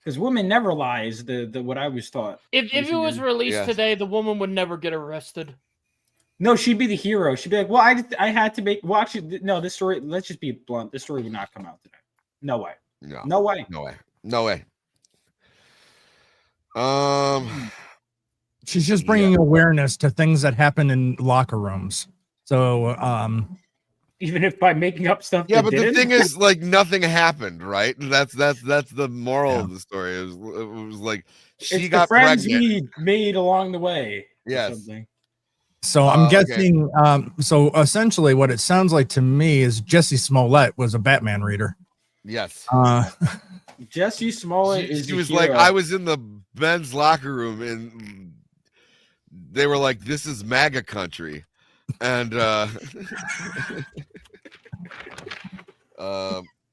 Because women never lie is the what I was taught. If it was released today, the woman would never get arrested. No, she'd be the hero. She'd be like, well, I had to make... Well, actually, no, this story... Let's just be blunt. This story would not come out today. No way. No way. No way. No way. She's just bringing awareness to things that happen in locker rooms. So, even if by making up stuff. Yeah, but the thing is, like, nothing happened, right? That's the moral of the story. It was like she got friends pregnant. we made along the way. Yes. So I'm guessing. Okay. So essentially, what it sounds like to me is Jesse Smollett was a Batman reader. Yes. Jesse Smollett she was hero. Like, I was in the men's locker room and they were like, "This is MAGA country," and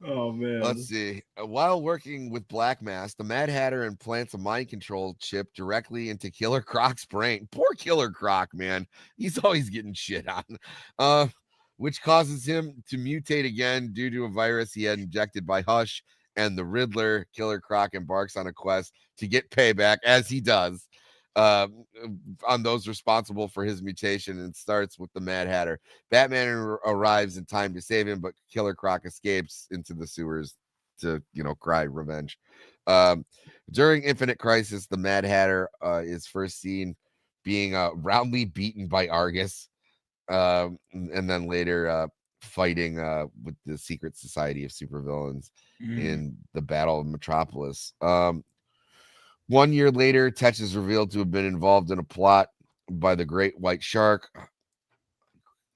oh man. Let's see. While working with Black Mask, the Mad Hatter implants a mind control chip directly into Killer Croc's brain. Poor Killer Croc, man. He's always getting shit on. Which causes him to mutate again due to a virus he had injected by Hush and the Riddler. Killer Croc embarks on a quest to get payback, as he does, on those responsible for his mutation, and starts with the Mad Hatter. Batman arrives in time to save him, but Killer Croc escapes into the sewers to, cry revenge. During Infinite Crisis, the Mad Hatter is first seen being roundly beaten by Argus, and then later fighting with the Secret Society of Supervillains in the Battle of Metropolis. 1 year later, Tetch is revealed to have been involved in a plot by the Great White Shark.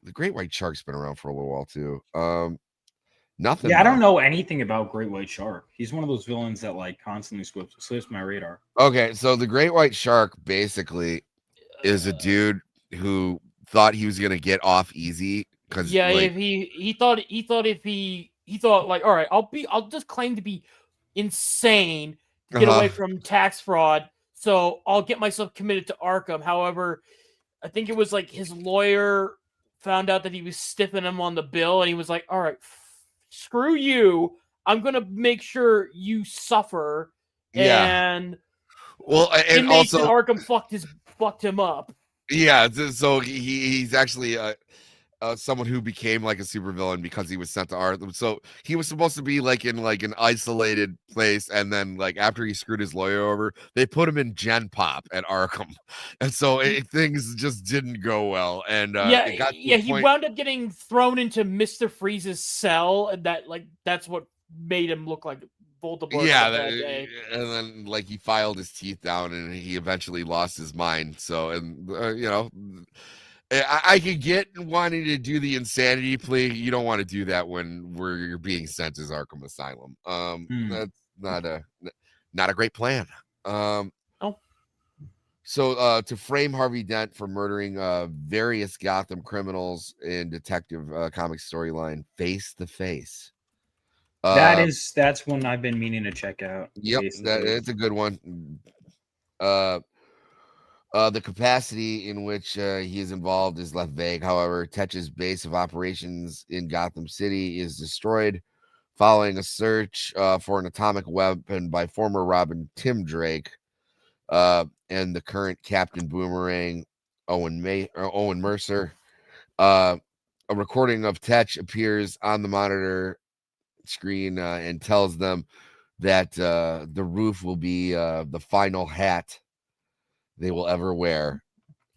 The Great White Shark's been around for a little while too. Nothing. Yeah, I don't know anything about Great White Shark. He's one of those villains that like constantly slips my radar. Okay, so the Great White Shark basically is a dude who thought he was gonna get off easy because if he thought like, all right, I'll just claim to be insane. Get away from tax fraud, so I'll get myself committed to Arkham. However, I think it was like his lawyer found out that he was stiffing him on the bill, and he was like, all right, screw you. I'm going to make sure you suffer. Yeah. And also Arkham fucked him up. Yeah, so he's actually someone who became like a supervillain because he was sent to Arkham. So he was supposed to be like in like an isolated place, and then like after he screwed his lawyer over, they put him in Gen Pop at Arkham, and so things just didn't go well. And he wound up getting thrown into Mr. Freeze's cell, and that's what made him look like Voldemort. Yeah, and then like he filed his teeth down, and he eventually lost his mind. So, and I could get wanting to do the insanity plea. You don't want to do that where you're being sent as Arkham Asylum. That's not a great plan. So to frame Harvey Dent for murdering various Gotham criminals in Detective Comics storyline Face to Face, That's one I've been meaning to check out. Yep, basically. it's a good one. The capacity in which he is involved is left vague. However, Tetch's base of operations in Gotham City is destroyed following a search for an atomic weapon by former Robin Tim Drake and the current Captain Boomerang Owen Mercer. A recording of Tetch appears on the monitor screen and tells them that the roof will be the final hat they will ever wear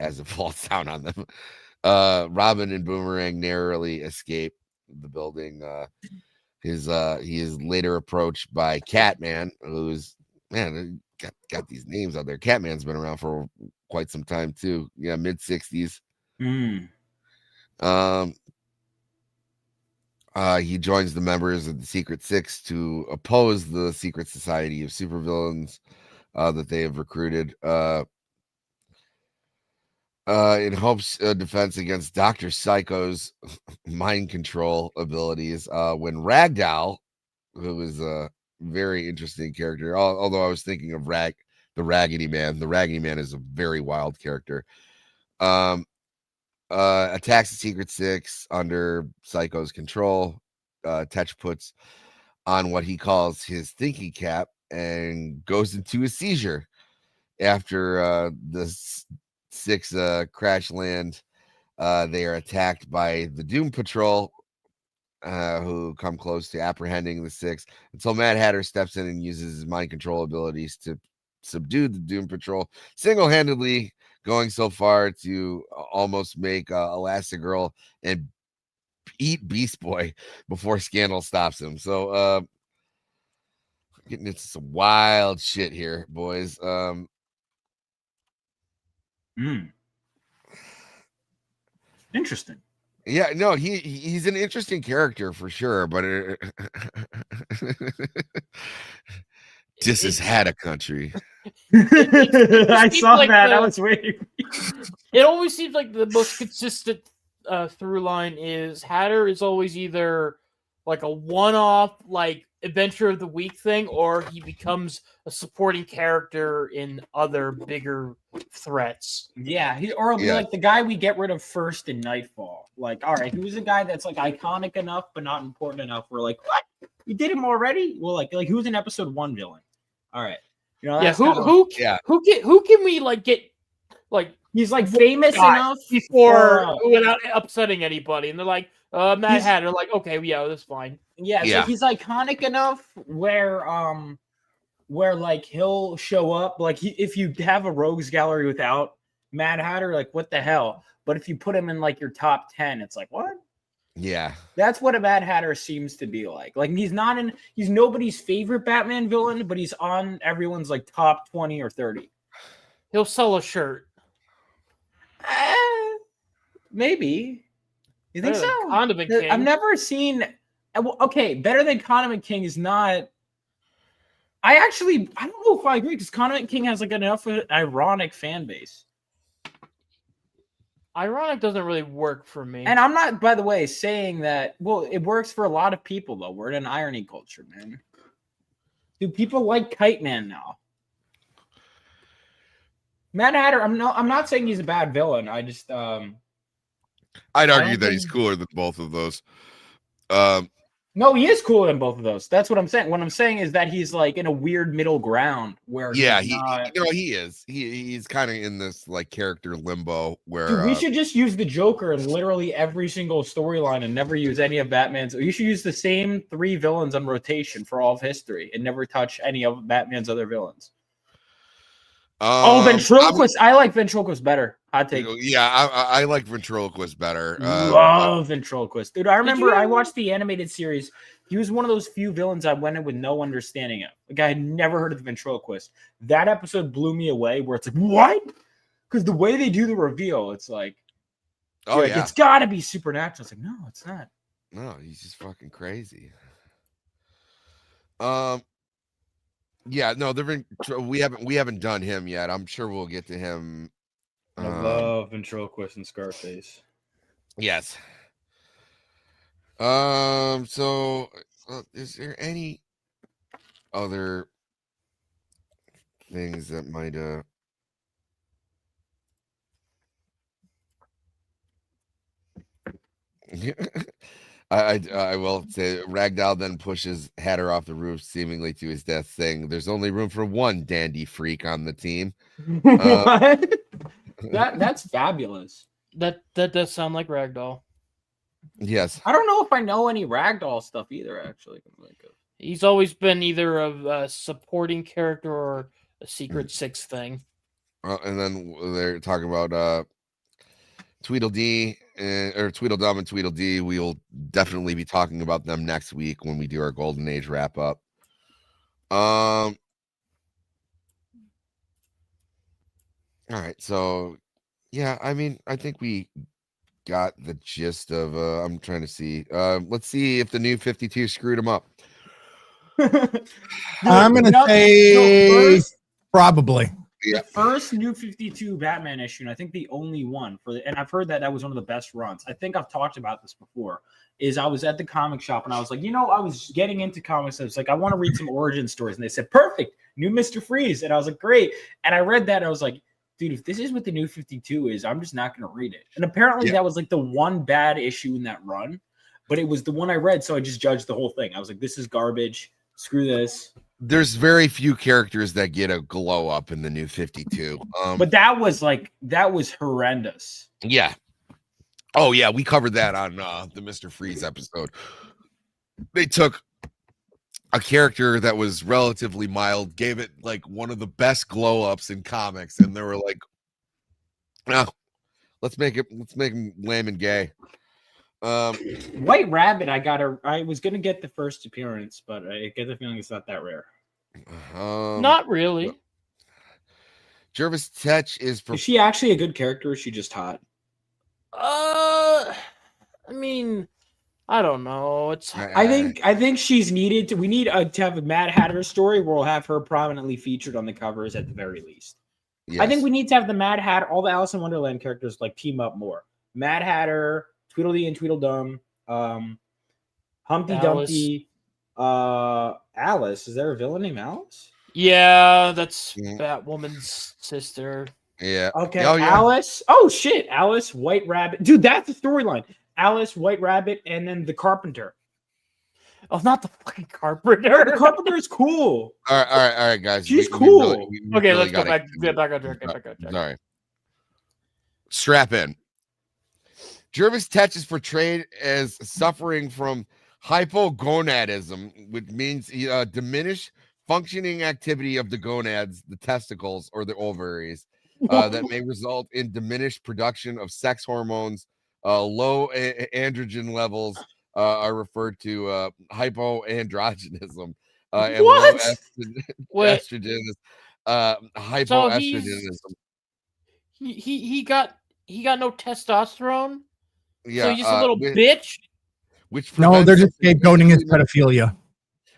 as it falls down on them. Robin and Boomerang narrowly escape the building. He is later approached by Catman, who's got these names out there. Catman's been around for quite some time too. Yeah, mid-60s. He joins the members of the Secret Six to oppose the secret society of supervillains that they have recruited in hopes defense against Dr. Psycho's mind control abilities. When Ragdoll, who is a very interesting character, although I was thinking of the Raggedy Man. The Raggedy Man is a very wild character. Attacks the Secret Six under Psycho's control. Tetch puts on what he calls his thinking cap and goes into a seizure after the six crash land. They are attacked by the Doom Patrol, who come close to apprehending the six until Mad Hatter steps in and uses his mind control abilities to subdue the Doom Patrol, single-handedly going so far to almost make Elastigirl and eat Beast Boy before Scandal stops him. So getting into some wild shit here, boys. Interesting. Yeah, no, he's an interesting character for sure, but this has had a country. I saw like that. I was waiting. It always seems like the most consistent through line is Hatter is always either like a one-off, like adventure of the week thing, or he becomes a supporting character in other bigger threats. Yeah, or it'll be like the guy we get rid of first in Nightfall. Like, all right, who's a guy that's like iconic enough but not important enough? We're like, what? You did him already? Well, like who's an episode 1 villain? All right, you know, who can we like get like he's like famous enough before without upsetting anybody, and they're like Mad Hatter, like okay, yeah, that's fine. Yeah, so he's iconic enough where like he'll show up. Like if you have a rogues gallery without Mad Hatter, like what the hell? But if you put him in like your top 10, it's like what? Yeah, that's what a Mad Hatter seems to be like. Like he's nobody's favorite Batman villain, but he's on everyone's like top 20 or 30. He'll sell a shirt. Maybe. You think so? Condiment King. I've never seen. Okay, better than Condiment King is not. I don't know if I agree because Condiment King has like enough of an ironic fan base. Ironic doesn't really work for me. And I'm not, by the way, saying that. Well, it works for a lot of people though. We're in an irony culture, man. Do people like Kite Man now? Mad Hatter. I'm not saying he's a bad villain. I just. I'd argue that he's cooler than both of those. No, he is cooler than both of those. That's what I'm saying. What I'm saying is that he's like in a weird middle ground where he is. He's kind of in this like character limbo where dude, we should just use the Joker in literally every single storyline and never use any of Batman's. You should use the same 3 villains on rotation for all of history and never touch any of Batman's other villains. Ventriloquist. I like Ventriloquist better. Hot take. Yeah, I like Ventriloquist better. Love Ventriloquist. Dude, I remember I watched the animated series. He was one of those few villains I went in with no understanding of. Like I had never heard of the Ventriloquist. That episode blew me away where it's like, what? Because the way they do the reveal, it's like, it's got to be supernatural. It's like, no, it's not. No, he's just fucking crazy. Yeah, no, we haven't done him yet. I'm sure we'll get to him. I love Ventriloquist and Scarface. Yes. So is there any other things that might I will say Ragdoll then pushes Hatter off the roof, seemingly to his death, saying there's only room for one dandy freak on the team. What? That's fabulous. That does sound like Ragdoll. Yes. I don't know if I know any Ragdoll stuff either, actually. He's always been either a supporting character or a Secret Six thing. And then they're talking about Tweedledee or Tweedledum and Tweedledee. We'll definitely be talking about them next week when we do our Golden Age wrap up. All right, so yeah, I mean, I think we got the gist of I'm trying to see. Let's see if the new 52 screwed him up. I'm gonna say probably. The first New 52 Batman issue, and I think the only one and I've heard that was one of the best runs. I think I've talked about this before. Is I was at the comic shop and I was like, I was getting into comics. I was like, I want to read some origin stories, and they said, perfect, new Mr. Freeze, and I was like, great. And I read that, and I was like, dude, if this is what the New 52 is, I'm just not going to read it. And apparently that was like the one bad issue in that run, but it was the one I read, so I just judged the whole thing. I was like, this is garbage. Screw this. There's very few characters that get a glow up in the new 52. But that was horrendous. Yeah. Oh yeah, we covered that on the Mr. Freeze episode. They took a character that was relatively mild, gave it like one of the best glow ups in comics, and they were like, "No, let's make him lame and gay." White Rabbit, I was gonna get the first appearance, but I get the feeling it's not that rare. Not really. Jervis Tetch is she actually a good character, or is she just hot? I mean, I don't know. I think she's needed we need to have a Mad Hatter story where we'll have her prominently featured on the covers at the very least. Yes. I think we need to have the Mad Hatter, all the Alice in Wonderland characters like team up more. Mad Hatter, Tweedledee and Tweedledum, Humpty Dumpty, Alice. Is there a villain named Alice? Yeah, that's Batwoman's sister. Yeah. Okay. Alice. Oh shit. Alice, White Rabbit. Dude, that's the storyline. Alice, White Rabbit, and then the Carpenter. Oh, not the fucking Carpenter. The Carpenter is cool. All right, guys. She's cool. Okay, let's go back. Get back on track. Sorry. Strap in. Jervis Tetch is portrayed as suffering from hypogonadism, which means diminished functioning activity of the gonads, the testicles, or the ovaries, that may result in diminished production of sex hormones. Low androgen levels are referred to hypoandrogenism, and low estrogenism, hypoestrogenism. So he got no testosterone. Yeah, so he's just a little bitch. No, they're just scapegoating his pedophilia.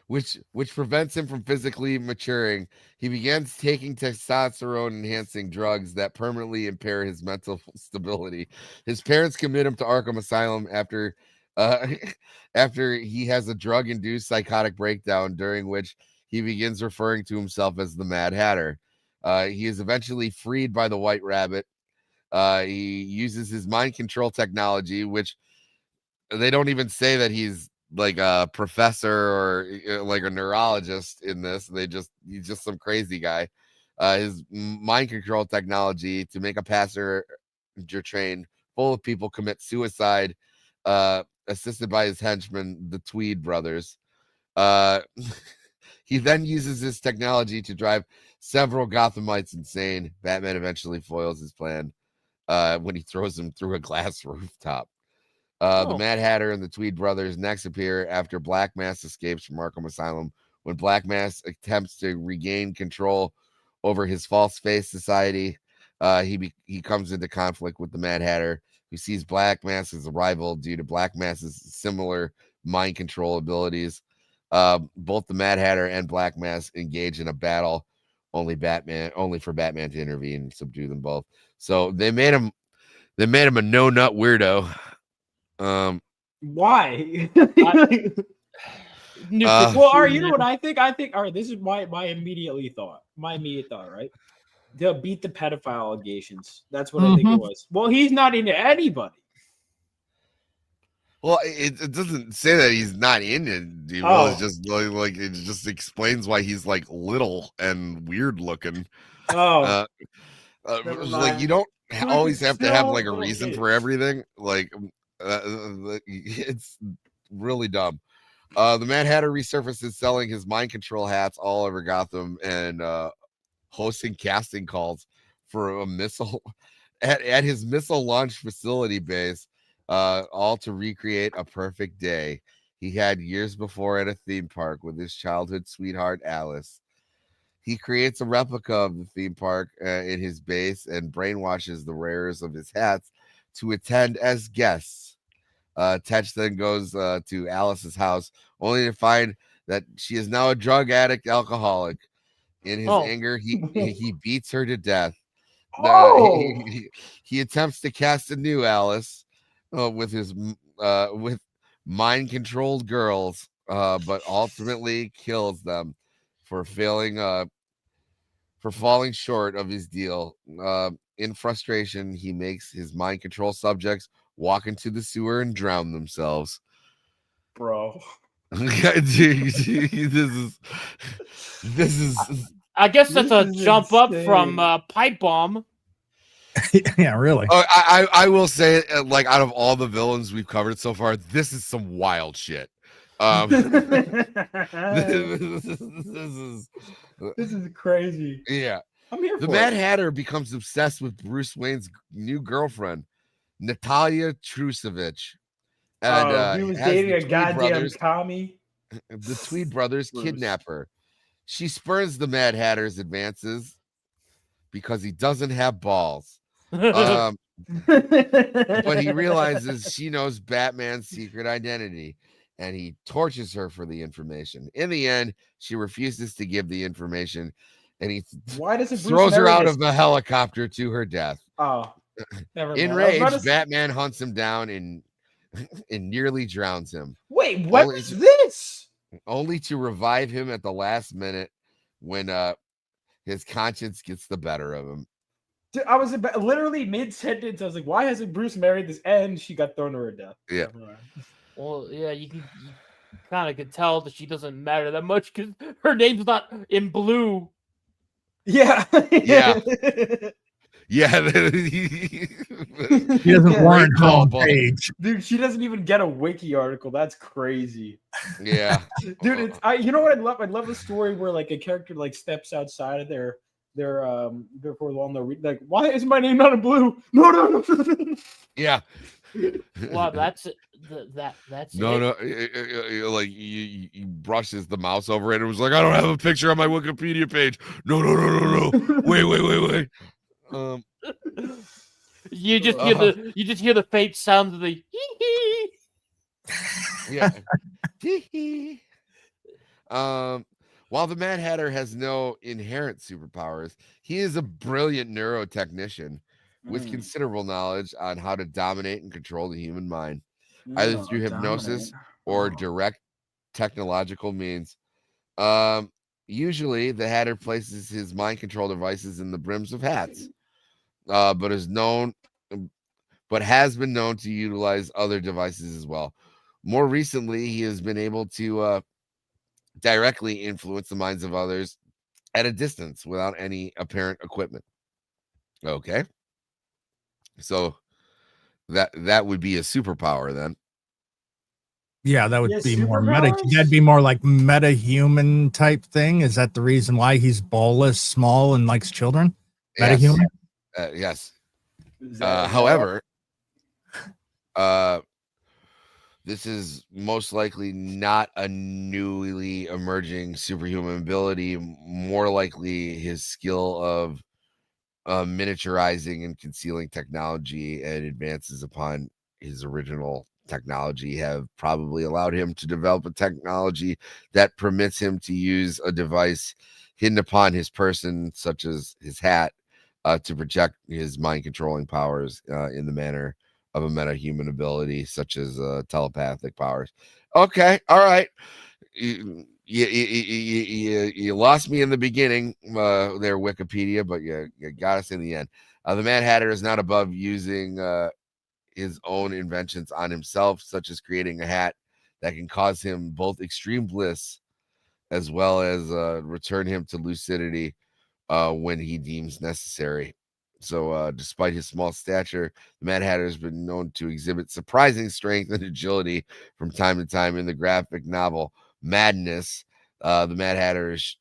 Which prevents him from physically maturing. He begins taking testosterone-enhancing drugs that permanently impair his mental stability. His parents commit him to Arkham Asylum after he has a drug-induced psychotic breakdown, during which he begins referring to himself as the Mad Hatter. He is eventually freed by the White Rabbit. He uses his mind control technology, which they don't even say that he's like a professor or like a neurologist in this. He's just some crazy guy. His mind control technology to make a passenger train full of people commit suicide, assisted by his henchmen, the Tweed brothers. He then uses this technology to drive several Gothamites insane. Batman eventually foils his plan when he throws him through a glass rooftop. The Mad Hatter and the Tweed brothers next appear after Black Mass escapes from Arkham Asylum. When Black Mass attempts to regain control over his false face society, he comes into conflict with the Mad Hatter, who sees Black Mass as a rival due to Black Mass's similar mind control abilities. Both the Mad Hatter and Black Mass engage in a battle, only for Batman to intervene and subdue them both. So they made him a no-nut weirdo. Why? nuclear. Well, all right, you know what I think? I think all right, this is my immediate thought, right? They'll beat the pedophile allegations. That's what I think it was. Well, he's not into anybody. Well, it doesn't say that he's not in it. Well, it's just like it just explains why he's like little and weird looking. Oh, Like you don't always have to have like a reason for everything. Like it's really dumb. The Mad Hatter resurfaces selling his mind control hats all over Gotham and hosting casting calls for a missile at his missile launch facility base. All to recreate a perfect day he had years before at a theme park with his childhood sweetheart Alice. He creates a replica of the theme park in his base and brainwashes the wearers of his hats to attend as guests. Tetch then goes to Alice's house only to find that she is now a drug addict alcoholic. In his anger, he beats her to death. He attempts to cast a new Alice with mind-controlled girls, but ultimately kills them for falling short of his deal. In frustration, he makes his mind control subjects walk into the sewer and drown themselves. Bro. This is. I guess that's a jump up from Pipe Bomb. Yeah, really. I will say, like, out of all the villains we've covered so far, this is some wild shit. This is crazy. Yeah. I'm here the for Mad it. Hatter becomes obsessed with Bruce Wayne's new girlfriend, Natalia Trusevich. And he was has dating the a Tweed goddamn brothers- commie. The Tweed brothers kidnap her. She spurns the Mad Hatter's advances because he doesn't have balls. But he realizes she knows Batman's secret identity, and he tortures her for the information. In the end, she refuses to give the information, and he Why doesn't Bruce throws her marry out this- of the helicopter to her death. Oh, never mind. Enraged, Batman hunts him down and nearly drowns him. Wait, what was this? Only to revive him at the last minute when his conscience gets the better of him. Dude, I was literally mid-sentence. I was like, why hasn't Bruce married this? And she got thrown to her death. Yeah. Well, yeah, you kind of could tell that she doesn't matter that much because her name's not in blue. Yeah. Yeah. Yeah. He doesn't warrant homepage. Dude, she doesn't even get a wiki article. That's crazy. Yeah. Dude, it's you know what I'd love? I'd love a story where like a character like steps outside of their therefore long they're like, why is my name not in blue? No. Yeah. Well, that's it. That's No, it. like he brushes the mouse over it and was like, I don't have a picture on my Wikipedia page. No. Wait. You just hear the faint sound of the Yeah. While the Mad Hatter has no inherent superpowers, he is a brilliant neurotechnician with considerable knowledge on how to dominate and control the human mind, either through hypnosis or direct technological means. Usually, the Hatter places his mind control devices in the brims of hats, but has been known to utilize other devices as well. More recently, he has been able to directly influence the minds of others at a distance without any apparent equipment. Okay. So that would be a superpower then. Yeah, that would Yeah, be more meta. superpowers? That'd be more like meta-human type thing. Is that the reason why he's ballless, small, and likes children? Meta-human? Yes. However, this is most likely not a newly emerging superhuman ability, more likely his skill of miniaturizing and concealing technology and advances upon his original technology have probably allowed him to develop a technology that permits him to use a device hidden upon his person, such as his hat, to project his mind controlling powers in the manner of a meta-human ability, such as telepathic powers. Okay, all right. You lost me in the beginning, there, Wikipedia, but you got us in the end. The Mad Hatter is not above using his own inventions on himself, such as creating a hat that can cause him both extreme bliss as well as return him to lucidity when he deems necessary. So, despite his small stature, the Mad Hatter has been known to exhibit surprising strength and agility from time to time. In the graphic novel Madness, the Mad Hatter is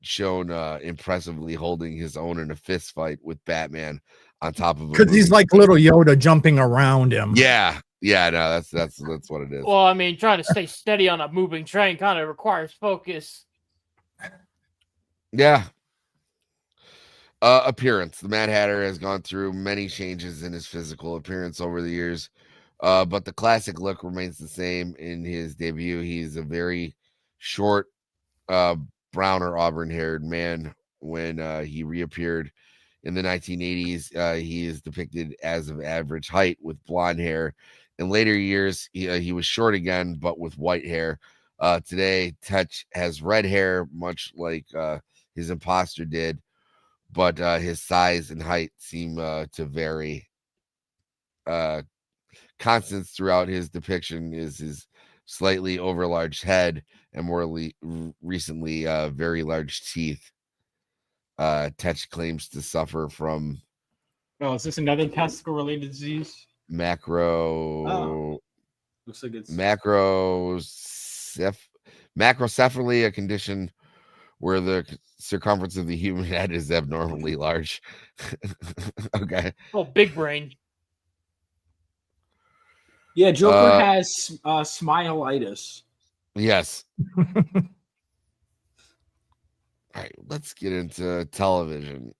shown impressively holding his own in a fist fight with Batman on top of a Because he's moving like little Yoda jumping around him. Yeah, no, that's what it is. Well, I mean, trying to stay steady on a moving train kind of requires focus. Yeah. Appearance. The Mad Hatter has gone through many changes in his physical appearance over the years, but the classic look remains the same. In his debut, he's a very short, brown or auburn-haired man. When he reappeared in the 1980s, he is depicted as of average height with blonde hair. In later years, he was short again, but with white hair. Today, Tetch has red hair, much like his imposter did, but his size and height seem to vary. Constants throughout his depiction is his slightly overlarge head and more recently very large teeth. Tetch claims to suffer from Oh, is this another testicle related disease? macrocephaly, Looks like it's macrocephaly, a condition where the circumference of the human head is abnormally large. Okay. Oh, big brain. Yeah, Joker has smile-itis. Yes. All right, let's get into television.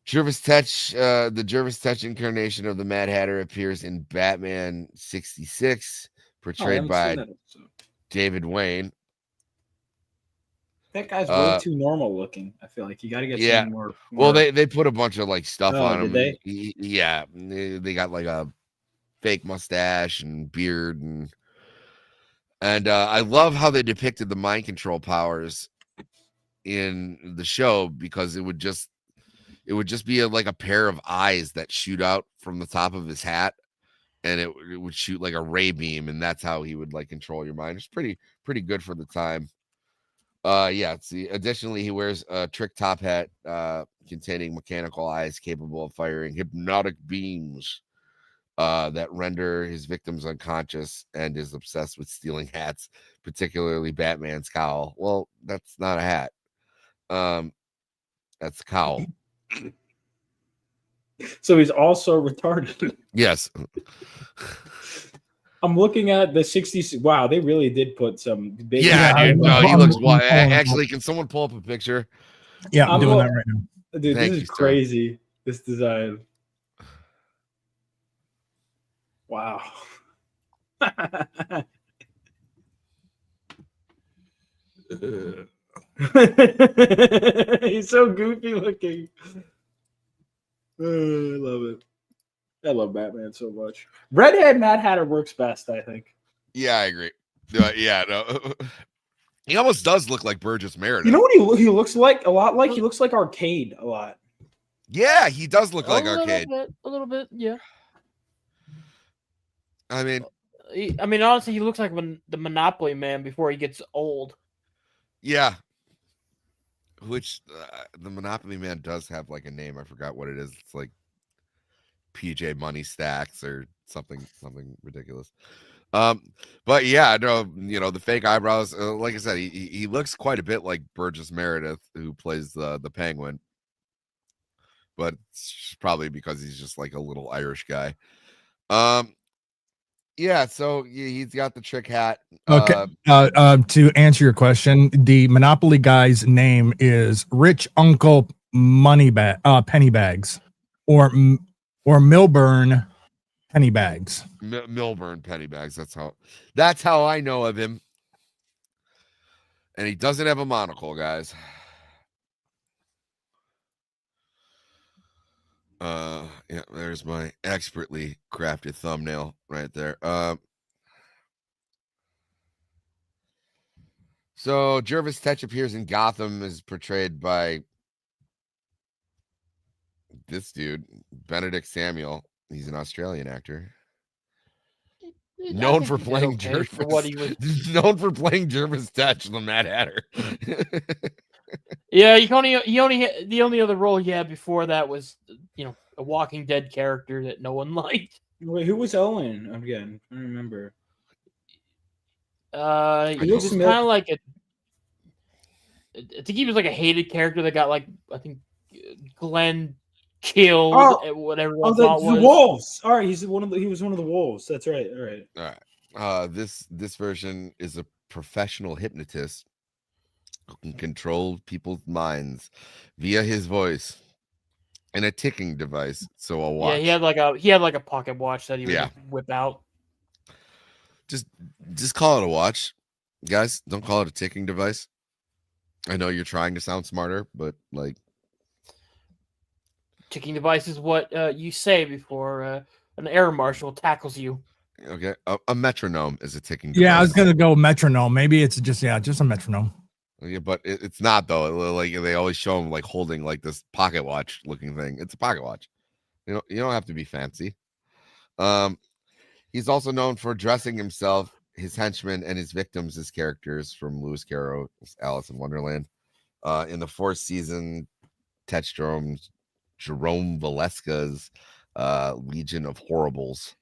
Jervis Tetch, the Jervis Tetch incarnation of the Mad Hatter appears in Batman 66, portrayed by David Wayne. That guy's way too normal looking. I feel like you got to get some more. Well, they put a bunch of like stuff on him. Did they? They got like a fake mustache and beard, and I love how they depicted the mind control powers in the show, because it would just be like a pair of eyes that shoot out from the top of his hat, and it would shoot like a ray beam, and that's how he would like control your mind. It's pretty good for the time. See, additionally, he wears a trick top hat containing mechanical eyes capable of firing hypnotic beams that render his victims unconscious, and is obsessed with stealing hats, particularly Batman's cowl. Well, that's not a hat. That's a cowl. So he's also retarded. Yes. I'm looking at the 60s. Wow, they really did put some big. Yeah, dude, no, he looks wild. Actually, can someone pull up a picture? Yeah, I'm doing that right now. Dude, this is crazy. This design. Wow. He's so goofy looking. I love it. I love Batman so much. Redhead Mad Hatter works best, I think. Yeah, I agree. No. He almost does look like Burgess Meredith. You know what he looks like? A lot like? He looks like Arcade a lot. Yeah, he does look like Arcade. A little bit, yeah. I mean, honestly, he looks like the Monopoly Man before he gets old. Yeah. Which the Monopoly Man does have like a name. I forgot what it is. It's like PJ Money Stacks or something ridiculous. But yeah, no, you know, the fake eyebrows. Like I said, he looks quite a bit like Burgess Meredith, who plays the Penguin. But it's probably because he's just like a little Irish guy. Yeah, so he's got the trick hat. Okay. To answer your question, the Monopoly guy's name is Rich Uncle Pennybags, or Milburn Pennybags. Milburn Pennybags. That's how I know of him. And he doesn't have a monocle, guys. Yeah, there's my expertly crafted thumbnail right there. So Jervis Tetch appears in Gotham, is portrayed by this dude, Benedict Samuel. He's an Australian actor. Known for playing Jervis. For what he was. Known for playing Jervis Tetch, the Mad Hatter. Yeah, the only other role he had before that was, a Walking Dead character that no one liked. Wait, who was Owen again? I don't remember. He was kind of like I think he was like a hated character that got like, I think, Glenn killed whatever. The wolves. All right, he was one of the wolves. That's right. All right. This version is a professional hypnotist who can control people's minds via his voice and a ticking device. So a watch. Yeah, he had like a pocket watch that he would whip out. Just call it a watch, guys. Don't call it a ticking device. I know you're trying to sound smarter, but like, ticking device is what you say before an air marshal tackles you. Okay, a metronome is a ticking device. Yeah, I was gonna go metronome. Maybe it's just a metronome. Yeah, but it's not though. Like they always show him like holding like this pocket watch looking thing. It's a pocket watch. You don't have to be fancy. He's also known for dressing himself, his henchmen, and his victims as characters from Lewis Carroll's Alice in Wonderland. In the fourth season, Jerome Valeska's Legion of Horribles.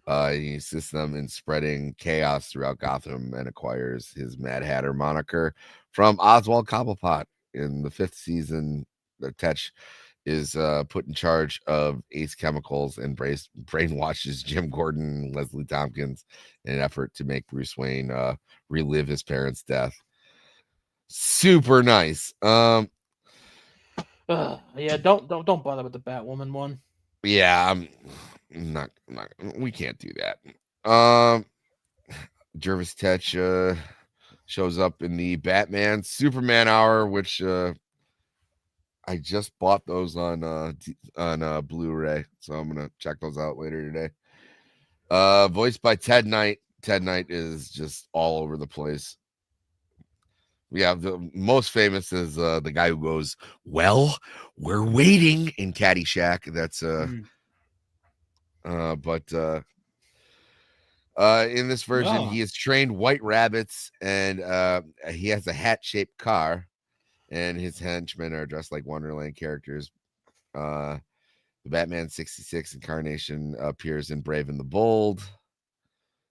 He assists them in spreading chaos throughout Gotham and acquires his Mad Hatter moniker from Oswald Cobblepot. In the fifth season, Tetch is put in charge of Ace Chemicals and brainwashes Jim Gordon and Leslie Tompkins in an effort to make Bruce Wayne relive his parents' death. Super nice. Yeah, don't bother with the Batwoman one. Yeah, I'm not. We can't do that. Jervis Tetch shows up in the Batman Superman Hour, which I just bought those on Blu-ray, so I'm gonna check those out later today. Voiced by Ted Knight. Ted Knight is just all over the place. We have the most famous is the guy who goes, "Well, we're waiting" in Caddyshack. That's in this version, he has trained white rabbits, and he has a hat-shaped car, and his henchmen are dressed like Wonderland characters. The Batman 66 incarnation appears in Brave and the Bold,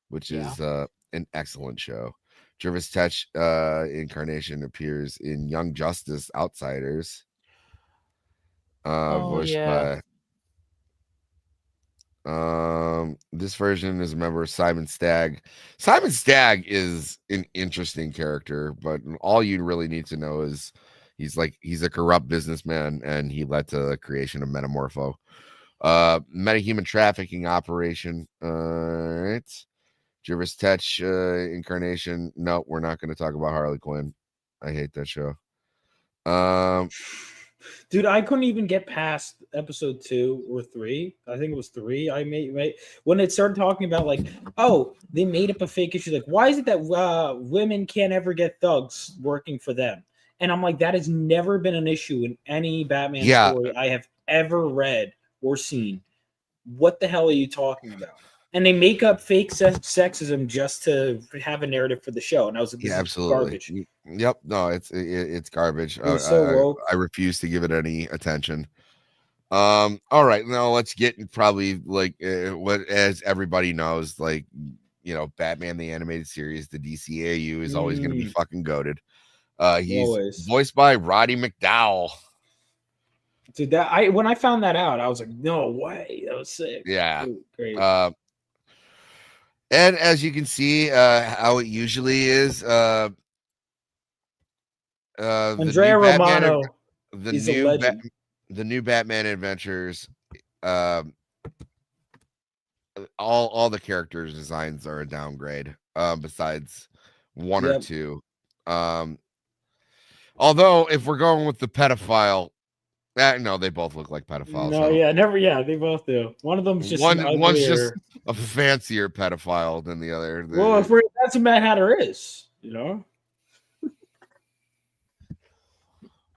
which is an excellent show. Jervis Tetch incarnation appears in Young Justice Outsiders, voiced by this version is a member of Simon Stagg. Simon Stagg is an interesting character, but all you really need to know is he's a corrupt businessman, and he led to the creation of Metamorpho, metahuman trafficking operation. All right. Jervis Tetch incarnation. No, we're not going to talk about Harley Quinn. I hate that show. Dude, I couldn't even get past episode 2 or 3. I think it was 3. I made when it started talking about like, oh, they made up a fake issue. Like, why is it that women can't ever get thugs working for them? And I'm like, that has never been an issue in any Batman story I have ever read or seen. What the hell are you talking about? And they make up fake sexism just to have a narrative for the show. And I was like, this is absolutely garbage. Yep. No, it's garbage. I refuse to give it any attention. All right. Now let's get probably like what, as everybody knows, like, Batman, the animated series, the DCAU is always going to be fucking goated. He's voiced by Roddy McDowall. Dude, when I found that out, I was like, no way. That was sick. Yeah. Dude, great. And as you can see, how it usually is, Andrea Romano, the new Batman Adventures, all the characters' designs are a downgrade, besides one or two. Although if we're going with the pedophile, no, they both look like pedophiles. No, they both do. One of them's just one's just a fancier pedophile than the other. Well, that's what Mad Hatter is,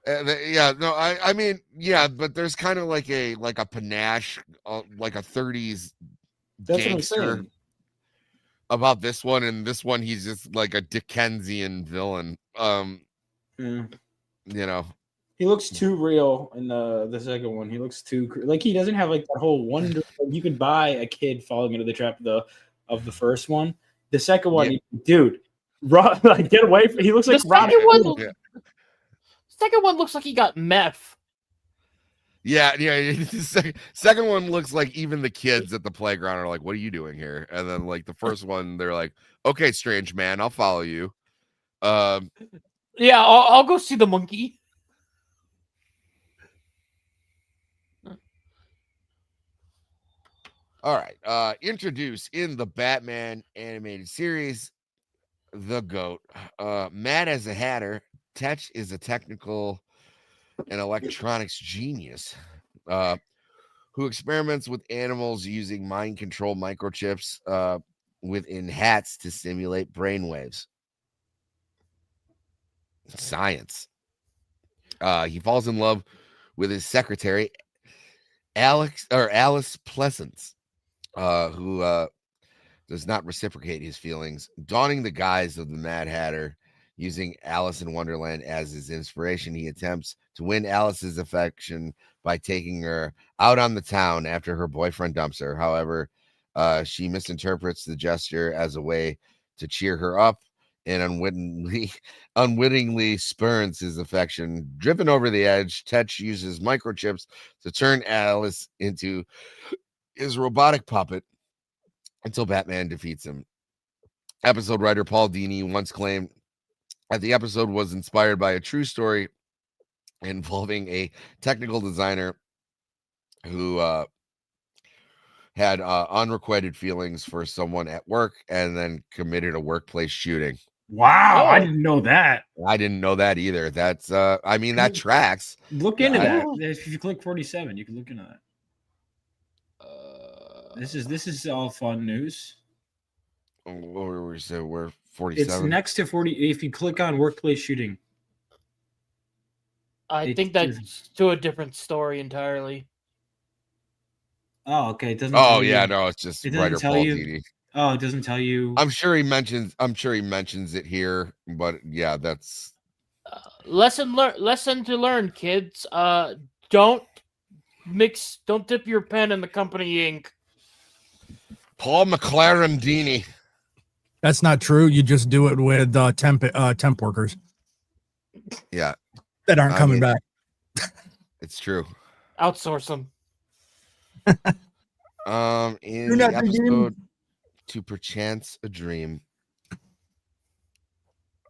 Yeah, no, I mean, yeah, but there's kind of like a panache, like a 30s That's what I'm gangster saying. about this one, and this one he's just like a Dickensian villain. Yeah. You know, He looks too real in the second one. He looks too like he doesn't have like that whole wonder. Like, you could buy a kid falling into the trap of the first one. The second one, Yeah. dude, like get away from. He looks like The Robin second one, Hood. Yeah. second one looks like he got meth. yeah. The second one looks like even the kids at the playground are like, "What are you doing here?" And then like the first one, they're like, "Okay, strange man, I'll follow you." Yeah, I'll go see the monkey. All right. Introduce in the Batman animated series, the GOAT. Matt as a hatter, Tetch is a technical and electronics genius who experiments with animals using mind control microchips within hats to simulate brainwaves. Science. He falls in love with his secretary, Alice Pleasance, who does not reciprocate his feelings. Donning the guise of the Mad Hatter, using Alice in Wonderland as his inspiration, he attempts to win Alice's affection by taking her out on the town after her boyfriend dumps her. However, she misinterprets the gesture as a way to cheer her up and unwittingly spurns his affection. Driven over the edge, Tetch uses microchips to turn Alice into his robotic puppet until Batman defeats him. Episode writer Paul Dini once claimed that the episode was inspired by a true story involving a technical designer who had unrequited feelings for someone at work and then committed a workplace shooting. Wow, I Oh. didn't know that. I didn't know that either. That's I mean, that tracks. Look into I- that. If you click 47, you can look into that. This is all fun news. What were we say? We're It's 47. next to 40. If you click on workplace shooting, I think that's to a different story entirely. oh, okay. It doesn't. Oh tell yeah, you. no, it's just It doesn't writer tell Paul you- Dini. Oh, it doesn't tell you. I'm sure he mentions it here, but yeah, that's Lesson to learn, kids. Don't dip your pen in the company ink. Paul McLaren Dini. That's not true. You just do it with temp workers Yeah, that aren't I coming mean- back. it's true. Outsource them. In Do the not begin. episode To Perchance a Dream,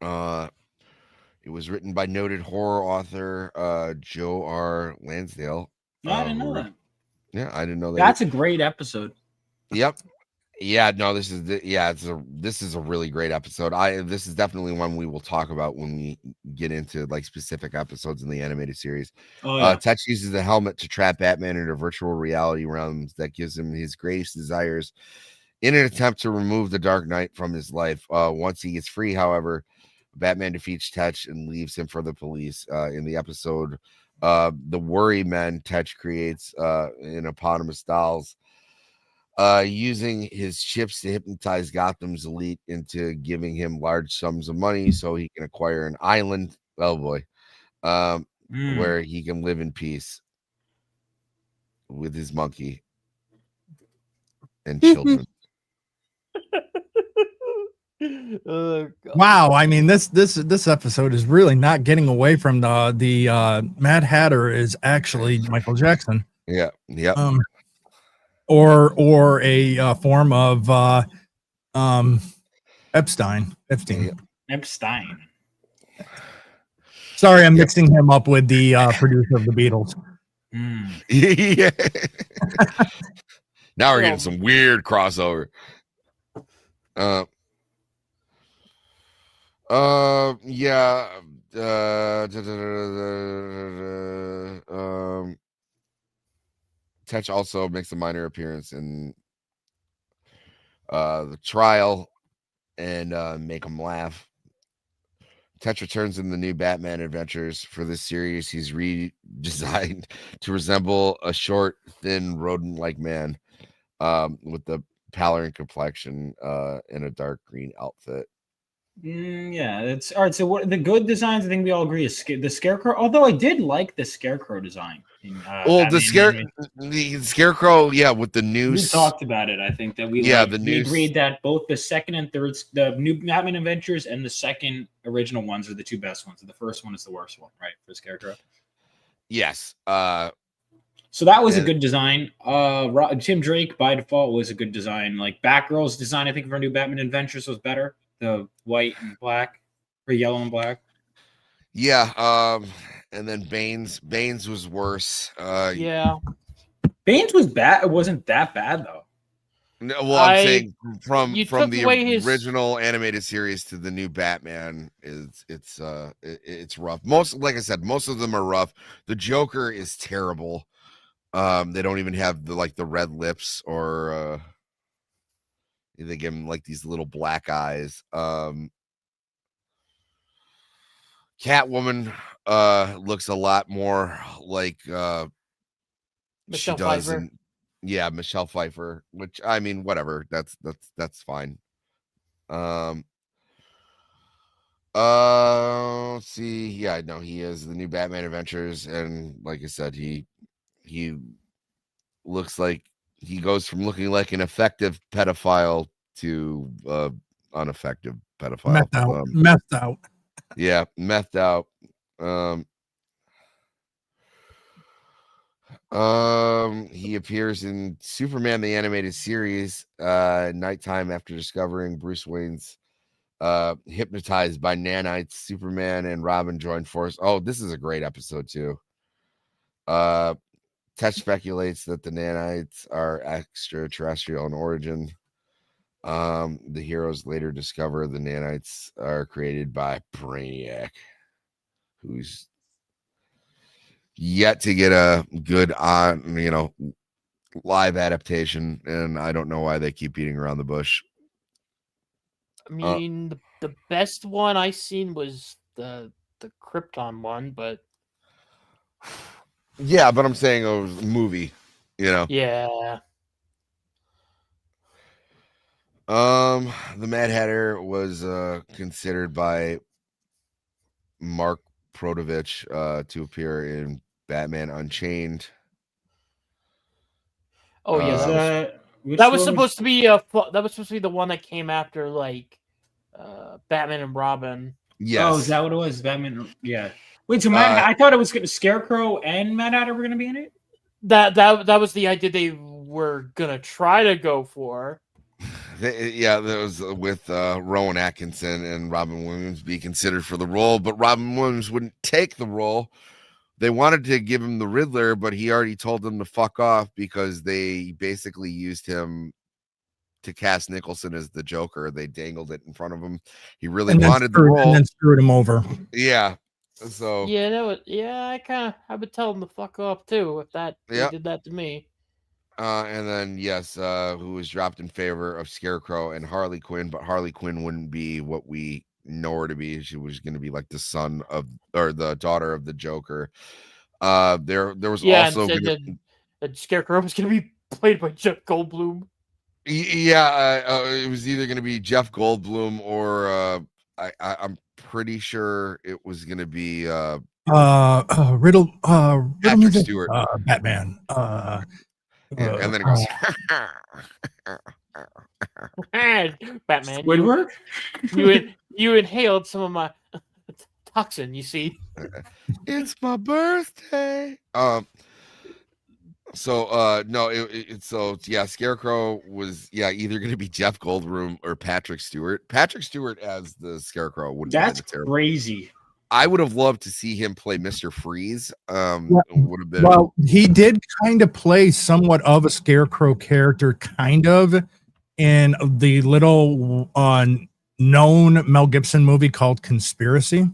it was written by noted horror author Joe R. Lansdale. No, I didn't know that. Yeah, I didn't know that. That's a great episode. Yep. Yeah, no, this is a really great episode. This is definitely one we will talk about when we get into like specific episodes in the animated series. Oh yeah. Tetch uses the helmet to trap Batman into virtual reality realms that gives him his greatest desires in an attempt to remove the Dark Knight from his life. Once he gets free, however, Batman defeats Tetch and leaves him for the police. In the episode, the Worry Men, Tetch creates in eponymous dolls, using his chips to hypnotize Gotham's elite into giving him large sums of money so he can acquire an island. Oh boy. Where he can live in peace with his monkey and children. Oh, God. Wow, I mean this episode is really not getting away from the Mad Hatter is actually Michael Jackson. Yeah. Yep. Or a form of Epstein. Yeah. Epstein. Sorry, I'm mixing him up with the producer of the Beatles. Yeah. Now we're getting some weird crossover. Yeah. Tetch also makes a minor appearance in the trial and make him laugh. Tetch returns in the new Batman Adventures. For this series, he's redesigned to resemble a short, thin, rodent-like man with the pallor and complexion in a dark green outfit. Yeah, that's all right. So what the good designs? I think we all agree is the Scarecrow. Although I did like the Scarecrow design. In, Well, Batman the Scarecrow, yeah, with the new. We talked about it. I think that we we agreed that both the second and third, the new Batman Adventures and the second original ones are the two best ones. And the first one is the worst one, right, for Scarecrow. Yes. So that was a good design. Tim Drake by default was a good design. Like Batgirl's design, I think for new Batman Adventures was better. The white and black, or yellow and black. Yeah. And then Bane's was worse. Yeah. Bane's was bad. It wasn't that bad though. No, well, I'm saying from the original animated series to the new Batman it's rough. Like I said, most of them are rough. The Joker is terrible. They don't even have the red lips, or they give him like these little black eyes. Catwoman looks a lot more like Michelle she does Pfeiffer. Michelle Pfeiffer, which I mean, whatever. That's fine. Let's see. Yeah, no, he is the new Batman Adventures, and like I said, he looks like he goes from looking like an effective pedophile to ineffective pedophile. Methed out. Yeah, methed out. He appears in Superman the Animated Series nighttime after discovering Bruce Wayne's hypnotized by nanites. Superman and Robin join force. Oh, this is a great episode too. Tetch speculates that the nanites are extraterrestrial in origin. The heroes later discover the nanites are created by Brainiac, who's yet to get a good live adaptation, and I don't know why they keep beating around the bush. I mean, the best one I seen was the Krypton one, but yeah, but I'm saying it was a movie, Yeah. The Mad Hatter was considered by Mark Protovich to appear in Batman Unchained. Oh yeah, that was supposed to be the one that came after Batman and Robin. Yes. Oh, is that what it was? Batman. Yeah. Wait, so I thought it was going to Scarecrow and Mad Hatter were going to be in it. That was the idea they were gonna try to go for. That was with Rowan Atkinson and Robin Williams be considered for the role, but Robin Williams wouldn't take the role. They wanted to give him the Riddler, but he already told them to fuck off because they basically used him to cast Nicholson as the Joker. They dangled it in front of him. He really wanted the role, and then screwed him over. Yeah. So I would tell them to fuck off too if they did that to me. And then who was dropped in favor of Scarecrow and Harley Quinn, but Harley Quinn wouldn't be what we know her to be. She was going to be like the son of, or the daughter of the Joker. There was also that Scarecrow was going to be played by Jeff Goldblum. It was either going to be Jeff Goldblum or I'm pretty sure it was going to be Riddle Patrick Stewart, Batman. And then it goes Batman. Squidward? You inhaled some of my toxin, you see. It's my birthday. Scarecrow was either going to be Jeff Goldblum or Patrick Stewart. Patrick Stewart as the Scarecrow wouldn't. That's crazy. I would have loved to see him play Mr. Freeze. Would have been. Well, he did kind of play somewhat of a Scarecrow character, kind of, in the little known Mel Gibson movie called Conspiracy.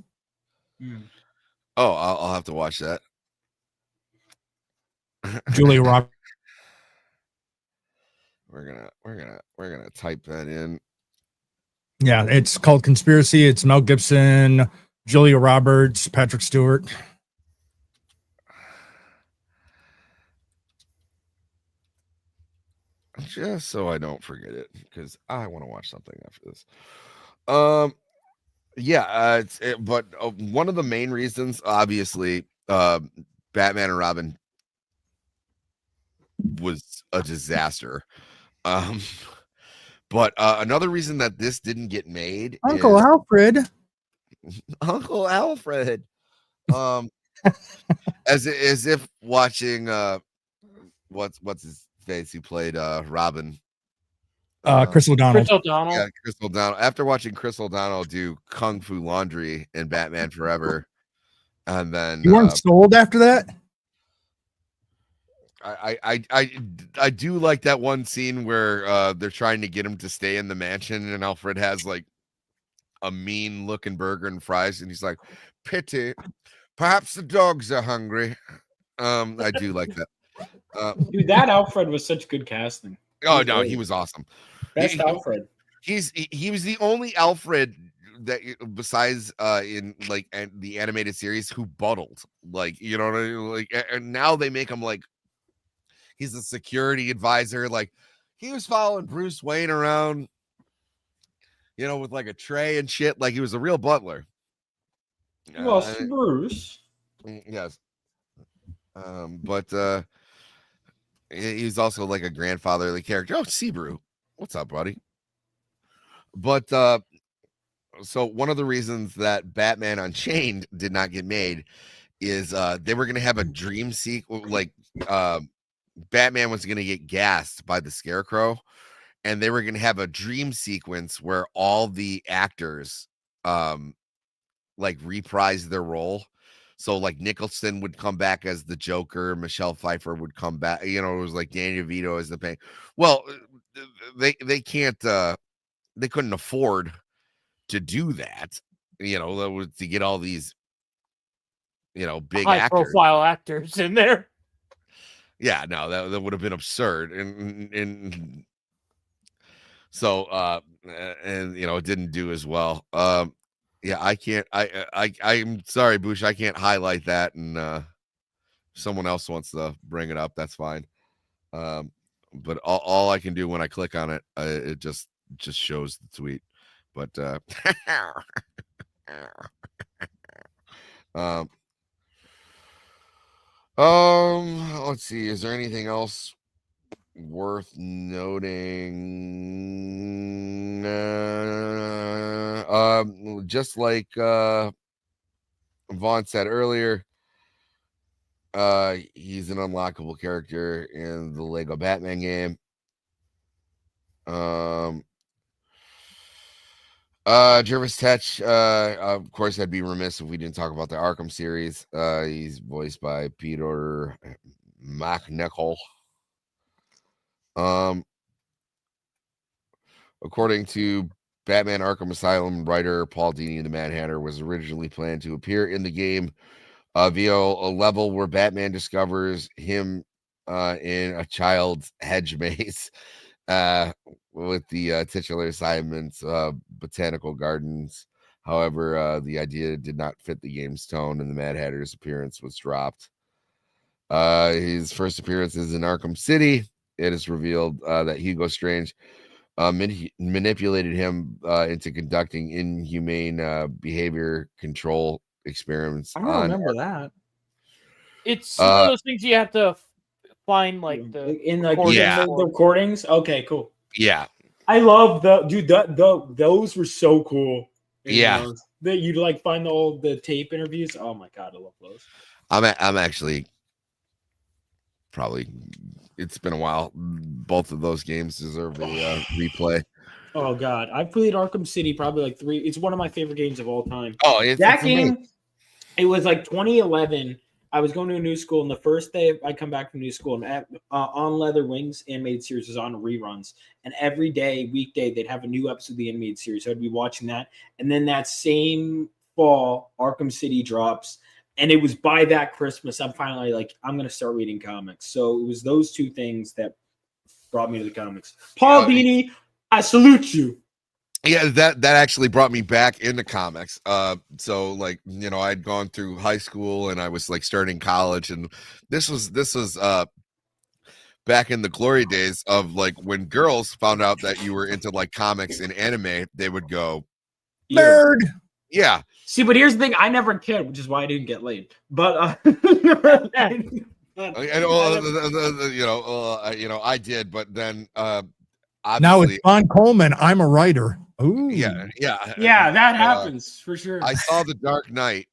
Oh, I'll have to watch that. Julia Roberts. We're gonna type that in. Yeah, it's called Conspiracy. It's Mel Gibson, Julia Roberts, Patrick Stewart. Just so I don't forget it, because I want to watch something after this. Yeah, but one of the main reasons, obviously, Batman and Robin was a disaster. But another reason that this didn't get made Uncle is Alfred. Uncle Alfred. As if watching what's his face who played Robin. Chris O'Donnell. Chris O'Donnell. Yeah, Chris O'Donnell. After watching Chris O'Donnell do Kung Fu Laundry in Batman Forever, and then You weren't sold after that? I do like that one scene where they're trying to get him to stay in the mansion, and Alfred has like a mean looking burger and fries, and he's like, "Pity, perhaps the dogs are hungry." I do like that. Dude, that Alfred was such good casting. Oh no, he was awesome. Best Alfred. He was the only Alfred that besides in like the animated series who buttled, like, you know what I mean? Like, and now they make him like he's a security advisor. Like, he was following Bruce Wayne around, you know, with like a tray and shit. Like, he was a real butler. Well, Bruce. Yes. But he's also like a grandfatherly character. Oh, Sebrew, what's up, buddy? But so one of the reasons that Batman Unchained did not get made is they were going to have a dream sequence. Like, Batman was going to get gassed by the Scarecrow, and they were going to have a dream sequence where all the actors like reprise their role. So like Nicholson would come back as the Joker, Michelle Pfeiffer would come back, you know, it was like Danny DeVito as the Penguin. Well, they can't they couldn't afford to do that, you know, to get all these, you know, big high profile actors in there. Yeah, no, that would have been absurd. And so and you know, it didn't do as well. Yeah, I can't. I'm sorry, Bush. I can't highlight that, and if someone else wants to bring it up, that's fine. But all I can do when I click on it, it just shows the tweet. But let's see. Is there anything else worth noting? Just like Vaughn said earlier, he's an unlockable character in the Lego Batman game. Jervis Tetch, of course, I'd be remiss if we didn't talk about the Arkham series. He's voiced by Peter McNichol. According to Batman Arkham Asylum writer Paul Dini, the Mad Hatter was originally planned to appear in the game via a level where Batman discovers him in a child's hedge maze with the titular assignments, Botanical Gardens. However, the idea did not fit the game's tone, and the Mad Hatter's appearance was dropped. His first appearance is in Arkham City. It is revealed that Hugo Strange manipulated him into conducting inhumane behavior control experiments. I don't remember that. It's one of those things you have to find, like the recordings. Okay, cool. Yeah, I love those were so cool. Yeah, that you'd like find all the tape interviews. Oh my god, I love those. I'm actually probably. It's been a while. Both of those games deserve a replay. Oh god, I've played Arkham City probably like 3. It's one of my favorite games of all time. Oh, it's game. Amazing. It was like 2011. I was going to a new school, and the first day I come back from new school, and On Leather Wings animated series was on reruns, and every day, weekday, they'd have a new episode of the animated series. So I'd be watching that, and then that same fall, Arkham City drops, and it was by that Christmas I'm finally like, I'm going to start reading comics. So it was those two things that brought me to the comics. Paul Dini, I salute you. Yeah, that actually brought me back into comics. So like, I'd gone through high school and I was like starting college, and this was back in the glory days of like when girls found out that you were into like comics and anime, they would go, Nerd. yeah. See, but here's the thing: I never cared, which is why I didn't get laid. But I did, but then Now obviously, it's Ron Coleman. I'm a writer. Ooh. yeah, that happens for sure. I saw The Dark Knight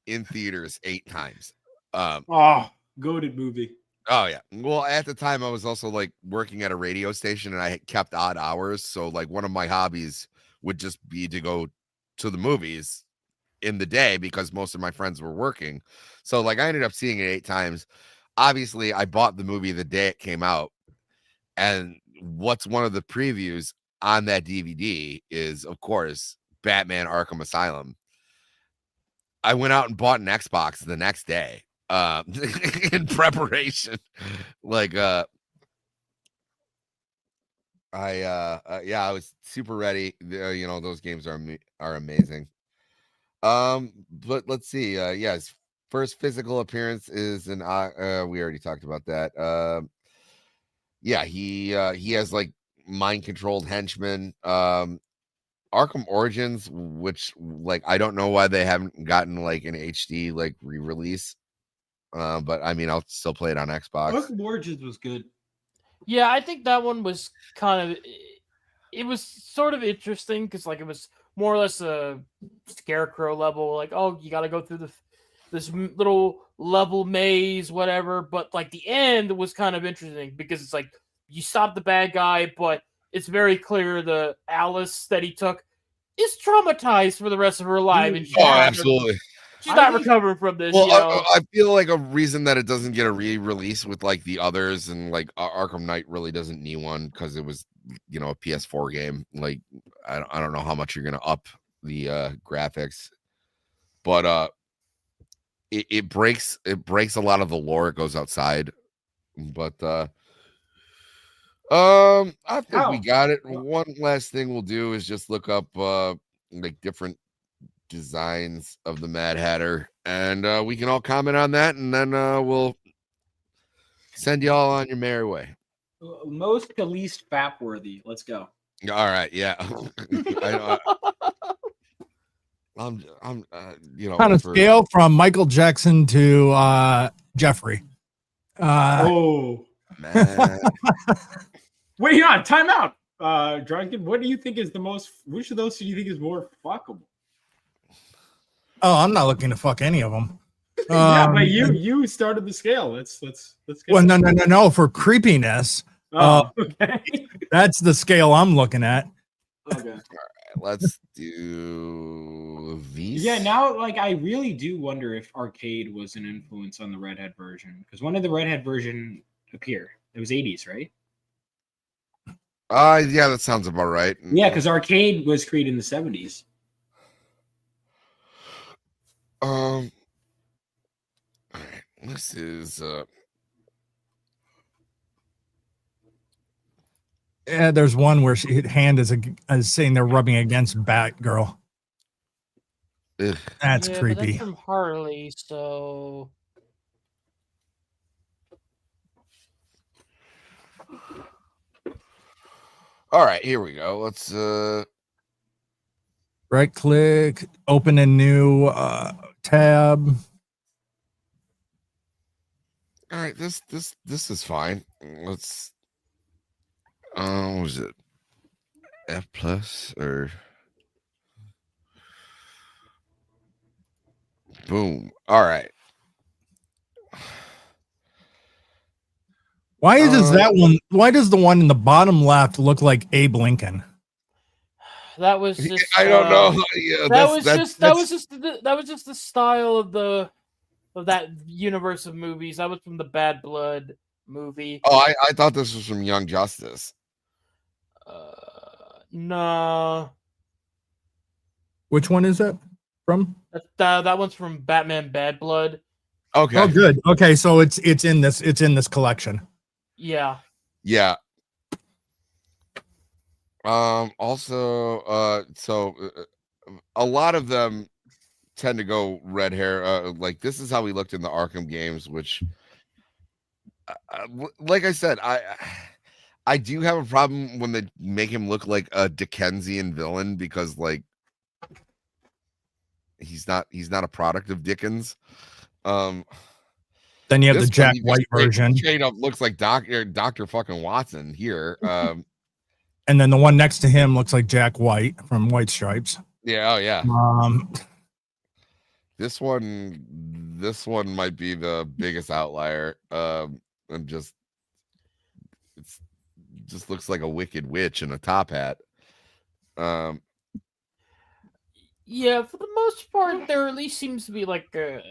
in theaters 8 times. Goated movie. Oh yeah. Well, at the time I was also like working at a radio station and I had kept odd hours. So like one of my hobbies would just be to go to the movies in the day because most of my friends were working. So like I ended up seeing it 8 times. Obviously, I bought the movie the day it came out. And what's one of the previews on that DVD is, of course, Batman Arkham Asylum. I went out and bought an Xbox the next day. In preparation, like I was super ready. Those games are amazing. But let's see. His first physical appearance is we already talked about that. He has like mind controlled henchmen. Arkham Origins, which like I don't know why they haven't gotten like an HD like re-release. But I mean, I'll still play it on Xbox. Arkham Origins was good. Yeah, I think that one was it was sort of interesting because like it was more or less a Scarecrow level. Like, oh, you got to go through this little level maze, whatever. But like the end was kind of interesting because it's like you stop the bad guy, but it's very clear the Alice that he took is traumatized for the rest of her life. And absolutely. She's not recovering from this. Well, I feel like a reason that it doesn't get a re-release with like the others and like Arkham Knight really doesn't need one because it was, a PS4 game. Like, I don't know how much you're gonna up the graphics, but it breaks a lot of the lore. It goes outside, but I think we got it. One last thing we'll do is just look up like different designs of the Mad Hatter, and we can all comment on that, and then we'll send you all on your merry way. Most to least fap worthy. Let's go. All right, yeah. I'm on a scale from Michael Jackson to Jeffrey. Man. Wait, on time out. Drunken, what do you think is the most? Which of those do you think is more fuckable? Oh, I'm not looking to fuck any of them. Yeah, but you started the scale. Let's go. Well, no. For creepiness, okay. That's the scale I'm looking at. Okay. All right, let's do these. Yeah, now like I really do wonder if Arcade was an influence on the Redhead version because when did the Redhead version appear? It was 80s, right? Yeah, that sounds about right. Yeah, because Arcade was created in the 70s. All right, this is Yeah, there's one where hand is saying they're rubbing against Batgirl. ugh. That's But creepy. that's from Harley, so All right, here we go. Let's Right click, open a new tab. all right, this is fine. Let's what was it? F plus or boom. All right. Why does that one? Why does the one in the bottom left look like Abe Lincoln? that was just I don't know. Yeah, that was just the style of that universe of movies. That was from the Bad Blood movie. Oh, I thought this was from Young Justice. No, Which one is that from? that one's from Batman Bad Blood. Okay. Oh, good. Okay, so it's in this collection. Yeah. Yeah. Also, a lot of them tend to go red hair. Like this is how he looked in the Arkham games, which, like I said, I do have a problem when they make him look like a Dickensian villain because like he's not a product of Dickens. Then you have the This one, Jack he just White version, straight up looks like Doctor fucking Watson here. and then the one next to him looks like Jack White from White Stripes. Yeah, oh yeah. This one might be the biggest outlier. And just looks like a wicked witch in a top hat. Yeah, for the most part, there at least seems to be like a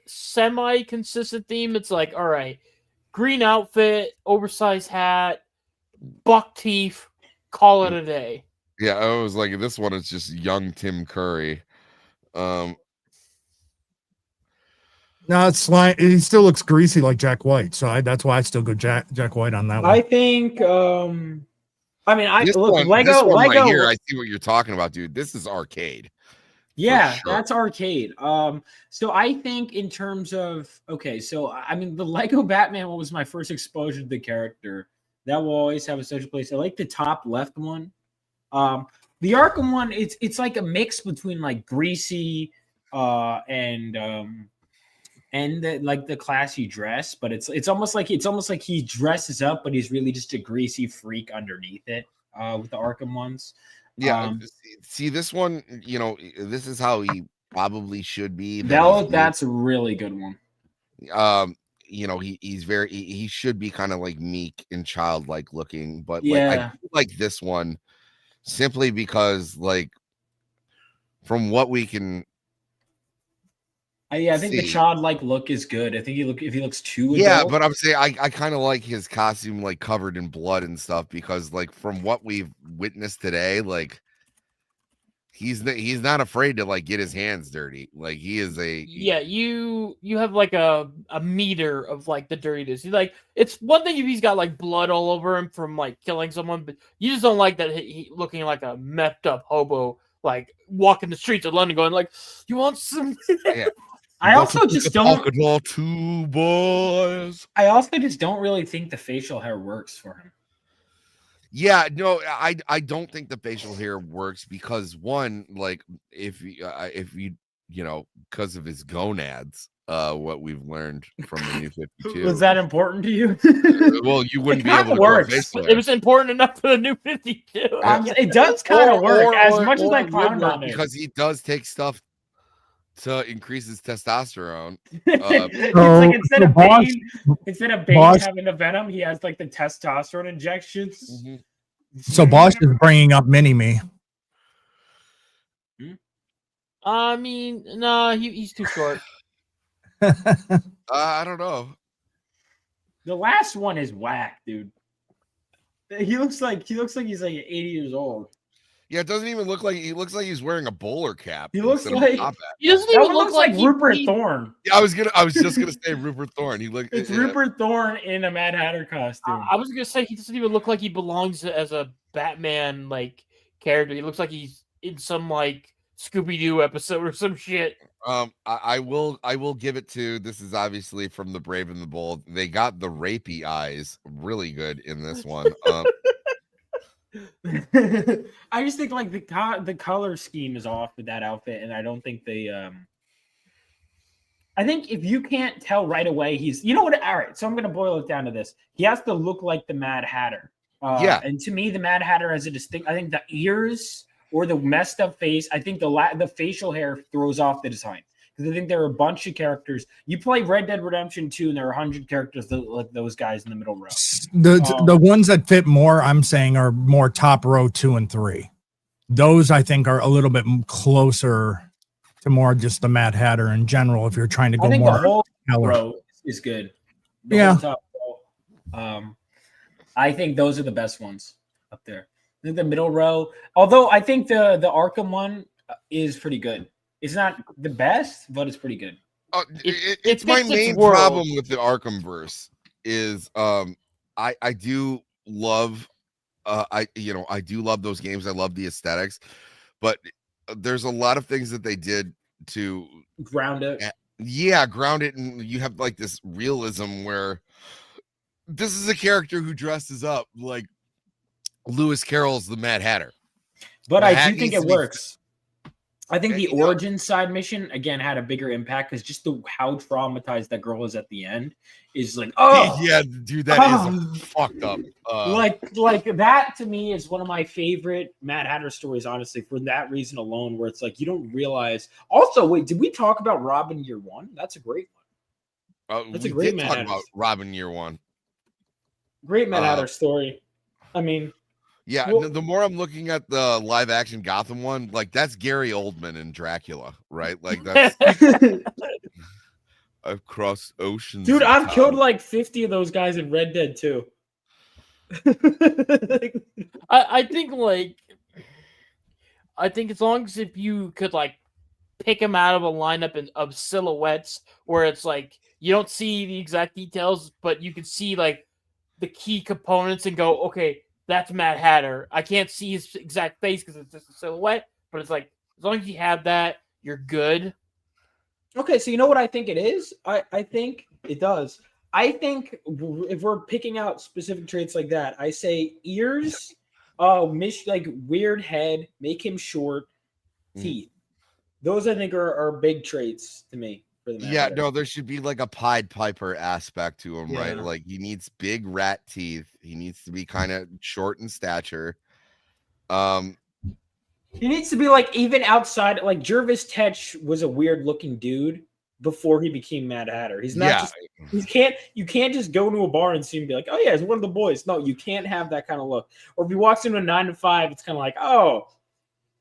semi-consistent theme. It's like, all right, green outfit, oversized hat, buck teeth, call it a day. Yeah, I was like, this one is just young Tim Curry. No, it's like he still looks greasy like Jack White, so that's why I still go Jack White on that one. I think. I mean, This look one Lego. right here. I see what you're talking about, dude. This is arcade. Yeah, sure. that's arcade. So I think in terms of so I mean, the Lego Batman one was my first exposure to the character. That will always have a special place. I like the top left one. The Arkham one, it's like a mix between like greasy and like the classy dress, but it's almost like he dresses up, but he's really just a greasy freak underneath it. With the Arkham ones. Yeah, see this one, this is how he probably should be. That's a really good one. He should be kind of like meek and childlike looking, but yeah, I like this one simply because like from what we can I think the childlike look is good. I think if he looks too yeah, adult. but I'm saying I kind of like his costume like covered in blood and stuff because like from what we've witnessed today, like he's not afraid to like get his hands dirty. Like he is you have like a meter of like the dirtiness. He's like, it's one thing if he's got like blood all over him from like killing someone, but you just don't like that he looking like a messed up hobo, like walking the streets of London going like, you want some? Yeah. I also just don't. Two boys. I also just don't really think the facial hair works for him. Yeah, no, I don't think the facial hair works because one, like if you because of his gonads, what we've learned from the new 52. Was that important to you? Well, you wouldn't be able to work. It was important enough for the new 52. It does kind of work as much as I clown on it because he does take stuff to increase his testosterone. It's like instead of Bane having the venom, he has like the testosterone injections. Mm-hmm. So Bosch is bringing up Mini-Me. I mean, no, he's too short. I don't know. The last one is whack, dude. He looks like he's like 80 years old. Yeah, it doesn't even look like he looks like he's wearing a bowler cap. He looks like he doesn't even look like Rupert Thorne. Yeah, I was just gonna say Rupert Thorne. It's Rupert Thorne in a Mad Hatter costume. I was gonna say he doesn't even look like he belongs as a Batman like character. He looks like he's in some like Scooby-Doo episode or some shit. I will give it to, this is obviously from The Brave and the Bold. They got the rapey eyes really good in this one. I just think like the color scheme is off with that outfit, and I don't think I think if you can't tell right away, all right. So I'm gonna boil it down to this: he has to look like the Mad Hatter. And to me, the Mad Hatter has a distinct. I think the ears or the messed up face. I think the facial hair throws off the design. I think there are a bunch of characters. You play Red Dead Redemption 2, and there are 100 characters that look like those guys in the middle row. The ones that fit more, I'm saying, are more top row 2 and 3. Those I think are a little bit closer to more just the Mad Hatter in general. If you're trying to go more, the whole row is good. Top row. I think those are the best ones up there. I think the middle row, although I think the Arkham one is pretty good. It's not the best, but it's pretty good. It's my main problem with the Arkham verse is I do love I do love those games. I love the aesthetics, but there's a lot of things that they did to Ground it. ground it, and you have like this realism where this is a character who dresses up like Lewis Carroll's the Mad Hatter. But The I hat do think needs it to be- works. I think the You know- origin side mission again had a bigger impact because just how traumatized that girl is at the end is like, oh yeah, dude, that is fucked up. like that to me is one of my favorite Mad Hatter stories, honestly, for that reason alone, where it's like you don't realize. Also, wait, did we talk about Robin Year One? That's a great one. That's a we great did Mad talk Hatter. about Robin Year One. Great Mad Hatter story. I mean, Yeah, well, the more I'm looking at the live action Gotham one, like that's Gary Oldman in Dracula, right? Like that's I've crossed oceans. dude, of I've time. killed like 50 of those guys in Red Dead 2. I think as long as if you could like pick them out of a lineup of silhouettes where it's like you don't see the exact details, but you can see like the key components and go, okay, that's Mad Hatter. I can't see his exact face because it's just a silhouette, but it's like as long as you have that, you're good. Okay, so you know what I think it is? I think it does. I think if we're picking out specific traits like that, I say ears, like weird head, make him short, teeth. Those I think are big traits to me for the Mad Hatter. No, there should be like a Pied Piper aspect to him, right? Yeah. Like he needs big rat teeth. He needs to be kind of short in stature. He needs to be like even outside. Like Jervis Tetch was a weird looking dude before he became Mad Hatter. He's not just. You can't just go to a bar and see him and be like, oh yeah, he's one of the boys. No, you can't have that kind of look. Or if he walks into a 9 to 5, it's kind of like, oh,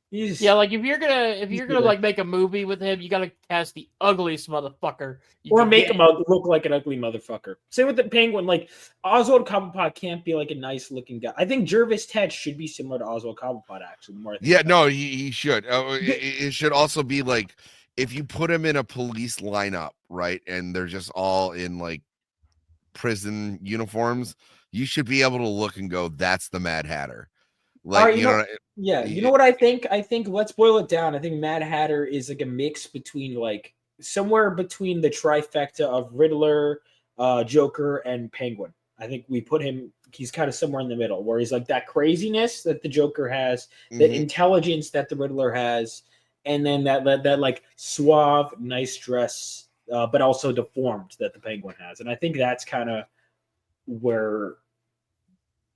he's Like if you're gonna like make a movie with him, you gotta cast the ugliest motherfucker. or make him look like an ugly motherfucker. Same with the Penguin. Like Oswald Cobblepot can't be like a nice looking guy. I think Jervis Tetch should be similar to Oswald Cobblepot. Actually, the more I think about it. No, he should. It should also be like if you put him in a police lineup, right, and they're just all in like prison uniforms, you should be able to look and go, "That's the Mad Hatter." Like Alright, you know, you know what I think? I think let's boil it down. I think Mad Hatter is like a mix between like somewhere between the trifecta of Riddler, Joker, and Penguin. I think we put him. He's kind of somewhere in the middle, where he's like that craziness that the Joker has, the intelligence that the Riddler has, and then that like suave, nice dress, but also deformed that the Penguin has. And I think that's kind of where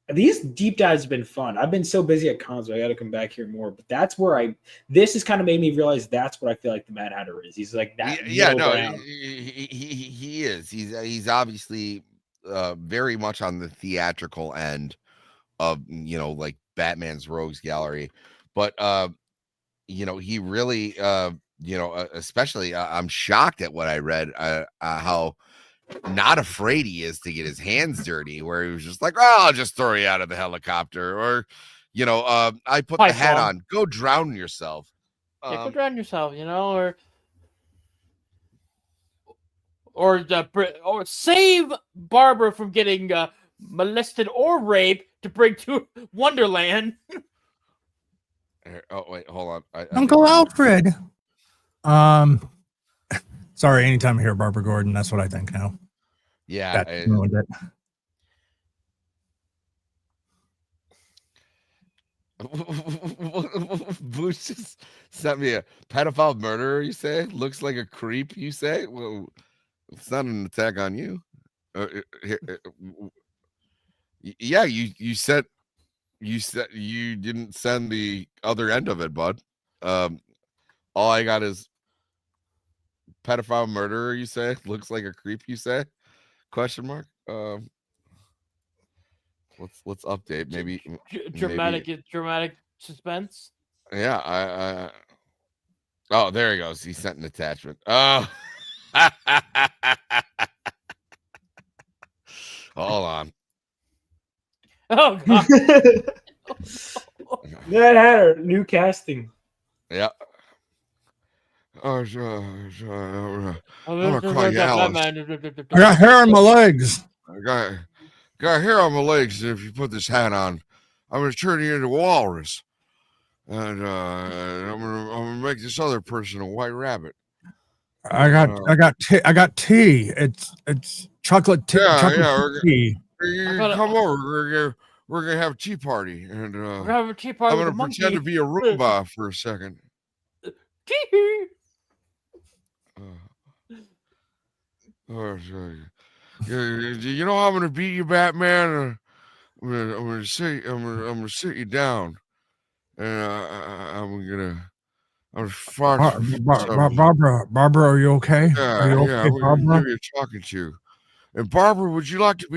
these deep dives have been fun. I've been so busy at cons, so I got to come back here more. But that's where this has kind of made me realize that's what I feel like the Mad Hatter is. He's like that. He is. He's obviously very much on the theatrical end of like Batman's rogues gallery, but he really especially I'm shocked at what I read how not afraid he is to get his hands dirty, where he was just like, oh, I'll just throw you out of the helicopter, or I put the hat on, go drown yourself. Go drown yourself, or save Barbara from getting molested or raped to bring to Wonderland. Oh wait, hold on, Uncle Alfred. Sorry, anytime I hear Barbara Gordon, that's what I think now. Yeah, that ruined it. Boosh just sent me a pedophile murderer. You say looks like a creep. You say, well, it's not an attack on you. Yeah, you said you didn't send the other end of it, bud. All I got is pedophile murderer. You say looks like a creep. You say question mark. Let's update maybe dramatic suspense. Yeah, oh, there he goes. He sent an attachment. Oh, hold on. Oh God. Mad Hatter, new casting. Yeah. Oh, sure. I'm gonna call you Alice. I got hair on my legs. I got hair on my legs. If you put this hat on, I'm gonna turn you into a walrus, and I'm gonna make this other person a white rabbit. I got tea. It's chocolate tea. Yeah, chocolate yeah, tea. You gotta- come over. We're gonna have a tea party, and We're gonna have a tea party I'm with gonna the pretend to monkey. be a Roomba for a second. Tee-hee. You know how I'm gonna beat you, Batman? I'm gonna sit you down, and I'm fart. Barbara, are you okay? Yeah, Are you okay, I'm gonna Barbara? give you a talking to. And Barbara, would you like to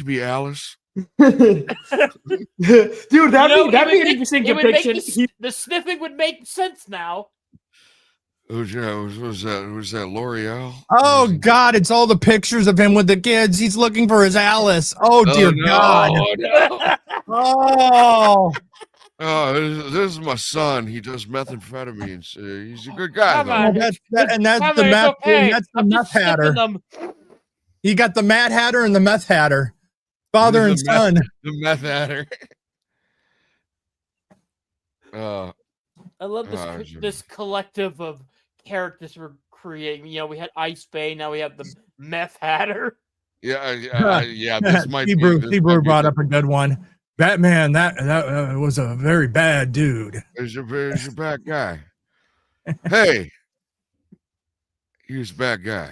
be Alice? Dude, that'd be an interesting it would make depiction. the sniffing would make sense now. Was that L'Oreal? Oh God, it's all the pictures of him with the kids. He's looking for his Alice. Oh dear God. No. Oh. Oh, this is my son. He does methamphetamines. He's a good guy, Come though. on. That's the Mother, it's meth. okay. That's the I'm meth just sniffing hatter. them. He got the Mad Hatter and the meth hatter. Father and son. The meth hatter. I love this collective of characters we're creating. You know, we had Ice Bay, now we have the Meth Hatter. Yeah. This might Hebrew brought up a good one. Batman, that was a very bad dude. He's a bad guy. Hey, he was a bad guy.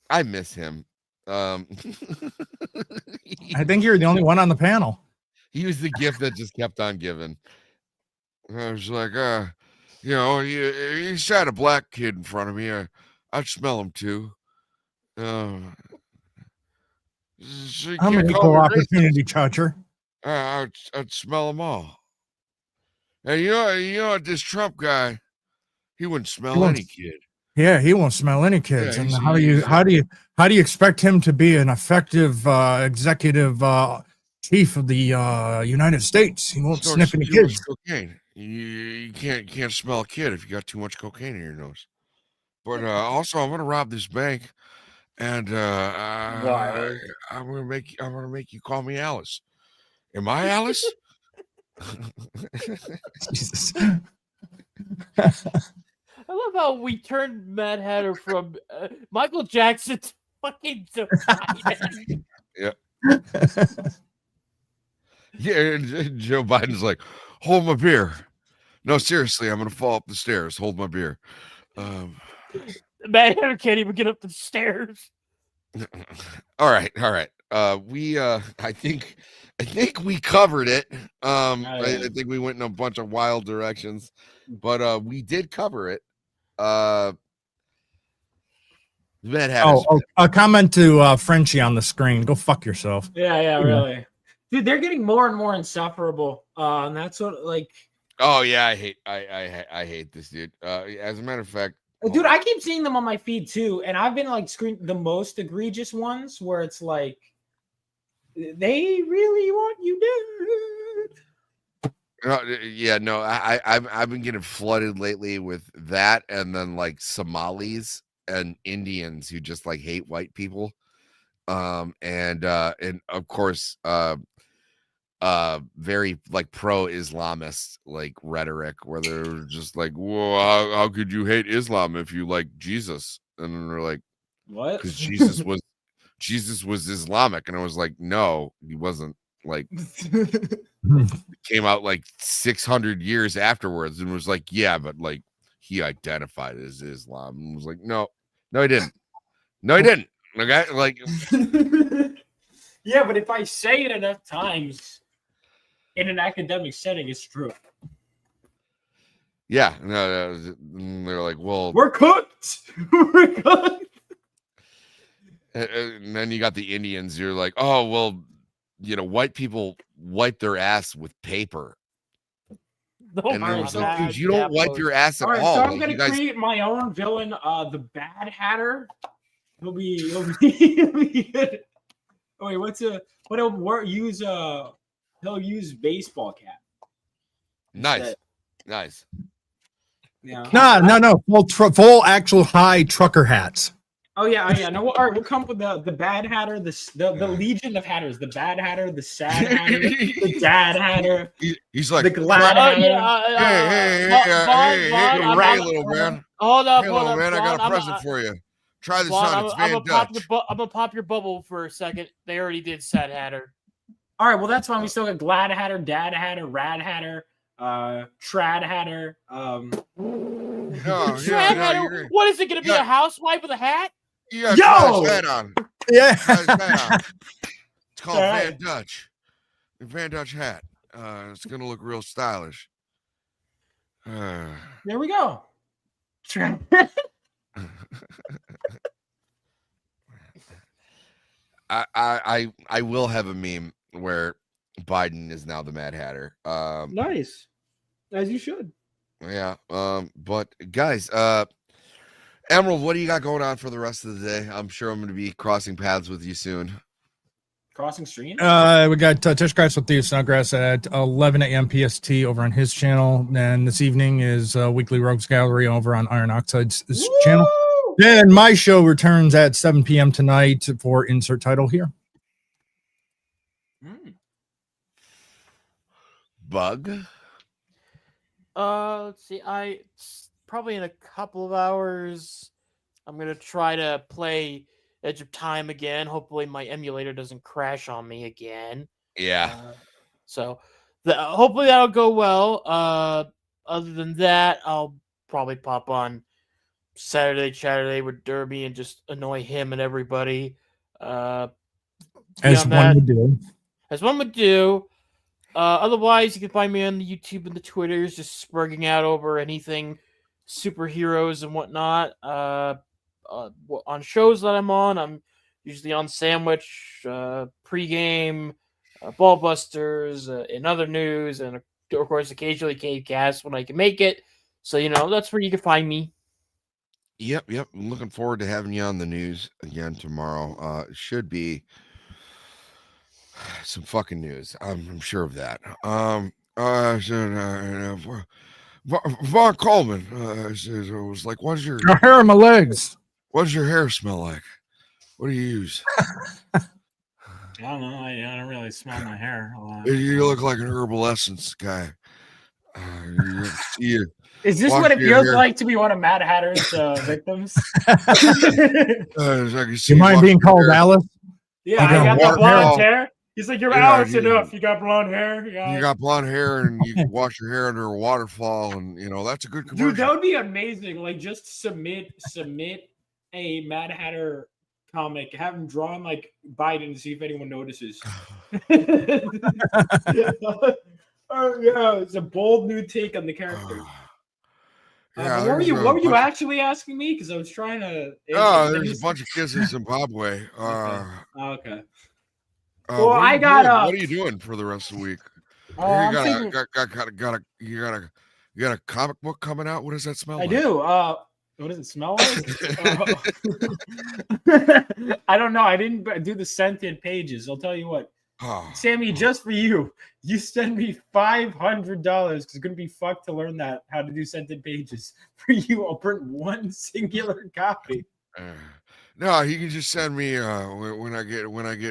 I miss him. I think you're the only one on the panel. He was the gift that just kept on giving. I was like, he shot a black kid in front of me. I'd smell him too. So I'm an equal opportunity toucher. I'd smell them all. And you know this Trump guy, he wouldn't smell any kid. Yeah, he won't smell any kids. Yeah, and how do you expect him to be an effective executive chief of the United States? He won't sniff any kids. Cocaine. You can't smell a kid if you got too much cocaine in your nose. But also, I'm gonna rob this bank, and I'm gonna make you call me Alice. Am I Alice? Jesus. I love how we turned Mad Hatter from Michael Jackson to fucking Biden. Yeah. Yeah, Joe Biden's like, hold my beer. No, seriously, I'm gonna fall up the stairs. Hold my beer. Mad Hatter can't even get up the stairs. All right. I think we covered it. I think we went in a bunch of wild directions, but we did cover it. Mad Hatter. A comment to Frenchie on the screen. Go fuck yourself. Yeah, really. Dude, they're getting more and more insufferable. And that's what, like. Oh yeah, I hate this dude. As a matter of fact, dude, I keep seeing them on my feed too, and I've been like screen the most egregious ones where it's like they really want you dead. Yeah, no, I've been getting flooded lately with that, and then like Somalis and Indians who just like hate white people, and of course very like pro-Islamist like rhetoric where they're just like, whoa, how could you hate Islam if you like Jesus? And then they're like, what? Because Jesus was Islamic, and I was like, no, he wasn't. Like, came out like 600 years afterwards, and was like, yeah, but like he identified as Islam, and was like, no, he didn't. Okay, like, yeah, but if I say it enough times in an academic setting, it's true. Yeah, no, they're like, well, we're cooked. We're cooked. And then you got the Indians. You're like, oh, well, you know, white people wipe their ass with paper. And like, you don't wipe your ass at all. So I'm like, going to create my own villain, the Bad Hatter. He'll be good. Oh, wait, he'll use baseball cap. Nice. Yeah. No. Full actual high trucker hats. Oh yeah. No, all right, we'll come up with the Bad Hatter, the Legion of Hatters, the Bad Hatter, the Sad Hatter, the Dad Hatter, He's like, the Glad Hatter. hey, little man. Hold up, Hey, hold little up, man, I got a Blonde, present for you. Try this Blonde, on. It's Van Dutch. I'm gonna pop your bubble for a second. They already did Sad Hatter. All right, well that's fine. We still got Glad Hatter, Dad Hatter, Rad Hatter, Trad Hatter. Trad Hatter. What is it gonna be? A housewife with a hat? You got Yo! Hat on. Yeah. It's called Van Dutch. The Van Dutch hat. It's gonna look real stylish. There we go. I will have a meme where Biden is now the Mad Hatter. Nice, as you should. Yeah. But guys, Emerald, what do you got going on for the rest of the day? I'm sure I'm going to be crossing paths with you soon. Crossing streams? We got Tish Grass with Thieves Snodgrass at 11 a.m. PST over on his channel. And this evening is Weekly Rogues Gallery over on Iron Oxide's channel. Then my show returns at 7 p.m. tonight for insert title here. Bug? Let's see. Probably in a couple of hours, I'm gonna try to play Edge of Time again. Hopefully, my emulator doesn't crash on me again. Yeah. Hopefully that'll go well. Other than that, I'll probably pop on Saturday with Derby and just annoy him and everybody. As one would do. As one would do. Otherwise, you can find me on the YouTube and the Twitters, just spurging out over anything superheroes and whatnot. On shows that I'm on, I'm usually on Sandwich, Pregame, Ballbusters, and other news, and of course, occasionally CaveCast when I can make it. So, that's where you can find me. Yep. I'm looking forward to having you on the news again tomorrow. It should be some fucking news. I'm sure of that. Von Coleman was like, "What's your hair on my legs? What does your hair smell like? What do you use?" I don't know. I don't really smell my hair a lot. You look like an herbal essence guy. Is this what it feels like to be one of Mad Hatter's victims? You mind being called Alice? Yeah, I got the blonde hair. He's like, you're Alice enough. You got blonde hair. You got blonde hair, and you can wash your hair under a waterfall, and that's a good commercial. Dude, that would be amazing. Like, just submit a Mad Hatter comic, have him drawn like Biden to see if anyone notices. It's a bold new take on the character. What were you actually asking me? Because I was trying to. There's a bunch of kids in Zimbabwe. Okay. Well, I got. What are you doing for the rest of the week? You got a comic book coming out. What does that smell like? I do. What does it smell like? I don't know. I didn't do the scented pages. I'll tell you what. Sammy, just for you send me $500 because it's gonna be fucked to learn how to do scented pages. For you, I'll print one singular copy. No, you can just send me when I get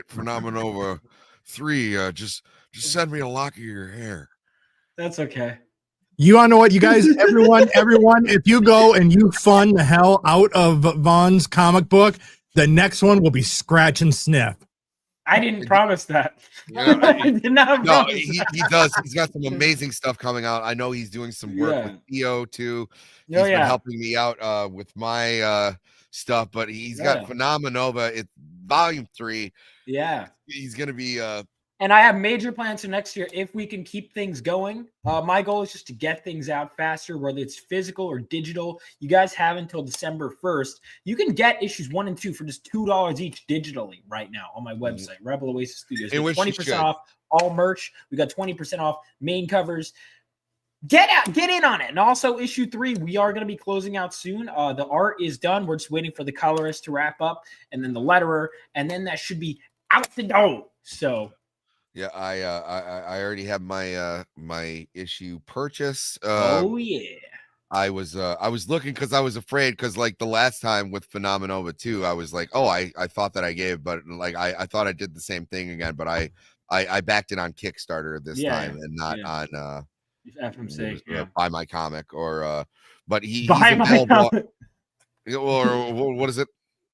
Phenomenova 3. Just send me a lock of your hair. That's okay. You want to know what, you guys? Everyone, if you go and you fund the hell out of Vaughn's comic book, the next one will be Scratch and Sniff. I didn't promise that. Yeah, I did not promise he does. He's got some amazing stuff coming out. I know he's doing some work with Theo too. He's been helping me out with my stuff, but he's got Phenomenova. It's volume 3. Yeah. He's gonna be and I have major plans for next year if we can keep things going. My goal is just to get things out faster, whether it's physical or digital. You guys have until December 1st. You can get issues 1 and 2 for just $2 each digitally right now on my website, Rebel Oasis Studios. 20% off all merch. We got 20% off main covers. Get in on it. And also issue 3, we are going to be closing out soon. The art is done. We're just waiting for the colorist to wrap up, and then the letterer, and then that should be out the door. So yeah, I already have my my issue purchase. Oh yeah. I was looking because I was afraid because like the last time with Phenomenova 2, I was like, oh, I thought that I gave, but like I thought I did the same thing again, but I backed it on Kickstarter this time and not on Buy My Comic or but he's available. Or what is it?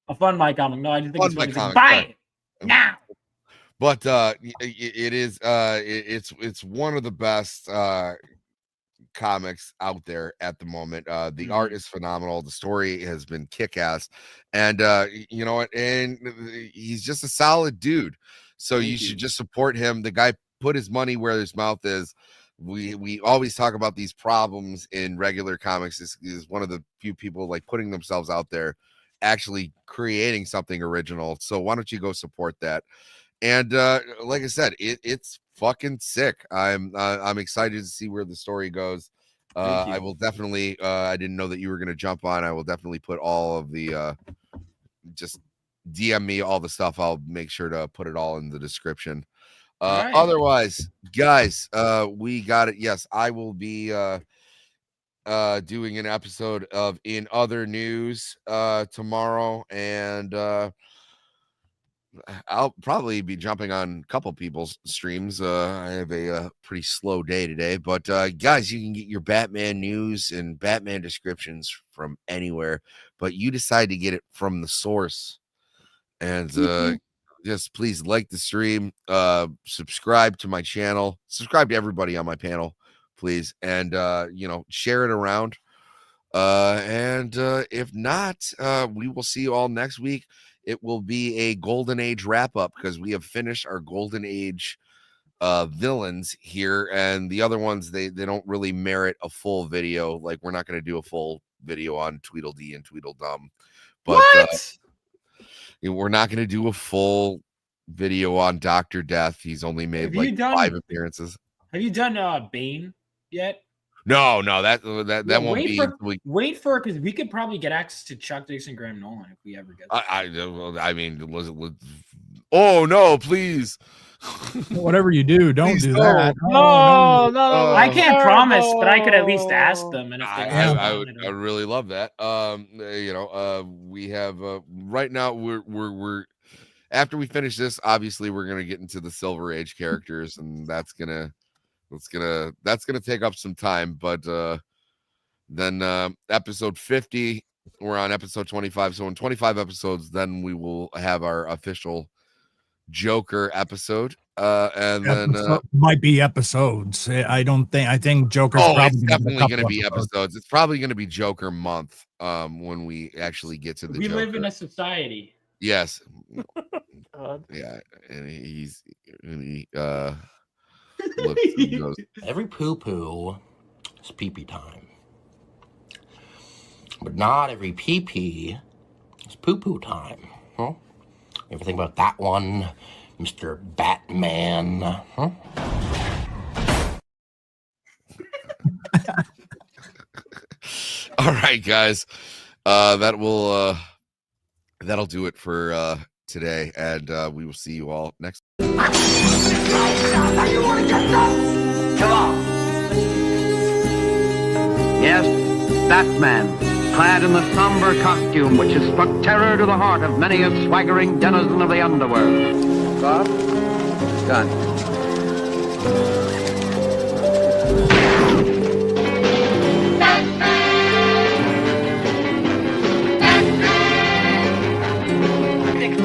A Fund My Comic. No, I just think Fund it's My funny. Comic. Buy it now. But it is it's one of the best comics out there at the moment. The art is phenomenal. The story has been kick-ass, and you know what? And he's just a solid dude. So you should just support him. The guy put his money where his mouth is. We always talk about these problems in regular comics. This is one of the few people like putting themselves out there, actually creating something original. So why don't you go support that? And like I said, it's fucking sick. I'm excited to see where the story goes. I will definitely I didn't know that you were going to jump on. I will definitely put all of the just DM me all the stuff. I'll make sure to put it all in the description. Right. Otherwise, guys, we got it. Yes, I will be doing an episode of In Other News tomorrow, and I'll probably be jumping on a couple people's streams. I have a pretty slow day today, but guys, you can get your Batman news and Batman descriptions from anywhere, but you decide to get it from the source. And just please like the stream, subscribe to my channel, subscribe to everybody on my panel, please, and you know, share it around. And if not, we will see you all next week. It will be a Golden Age wrap up because we have finished our Golden Age villains here, and the other ones they don't really merit a full video. Like we're not going to do a full video on Tweedledee and Tweedledum, but we're not going to do a full video on Dr. Death. He's only made like 5 appearances. Have you done Bane yet? No, that won't be. Wait for it because we could probably get access to Chuck Dixon, Graham Nolan if we ever get. I mean, oh no, please. Whatever you do, don't do that. No. I can't promise, but I could at least ask them. And if I would really love that. You know, we have right now we're after we finish this, obviously we're gonna get into the Silver Age characters, and that's gonna take up some time. But then episode 50, we're on episode 25. So in 25 episodes, then we will have our official Joker episode. And then might be episodes. I think Joker's probably definitely going to be episodes. It's probably going to be Joker month when we actually get to the we Joker. live in a society. Yes. Yeah, and he looks and goes, every poo-poo is pee-pee time. But not every pee-pee is poo-poo time. Huh? You ever think about that one, Mr. Batman? Huh? All right, guys. That'll do it for today, and we will see you all next. Come on. Yes, Batman, clad in the somber costume which has struck terror to the heart of many a swaggering denizen of the underworld. Bob? Gun.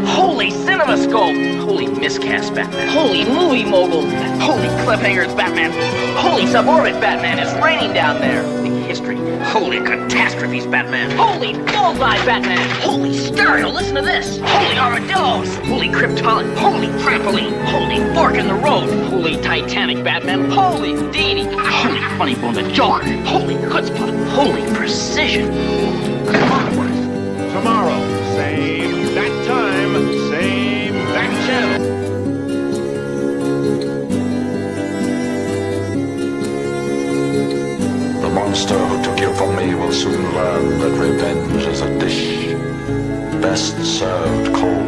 Holy CinemaScope! Holy miscast Batman! Holy movie mogul! Holy cliffhangers Batman! Holy suborbit Batman! It's raining down there! Big history! Holy catastrophes Batman! Holy bullseye Batman! Holy stereo! Listen to this! Holy armadillos! Holy Krypton! Holy trampoline! Holy fork in the road! Holy Titanic Batman! Holy Houdini! Holy funny bone the Joker! Holy chutzpah! Holy precision! Tomorrow, same that time, same that channel. The monster who took you from me will soon learn that revenge is a dish best served cold.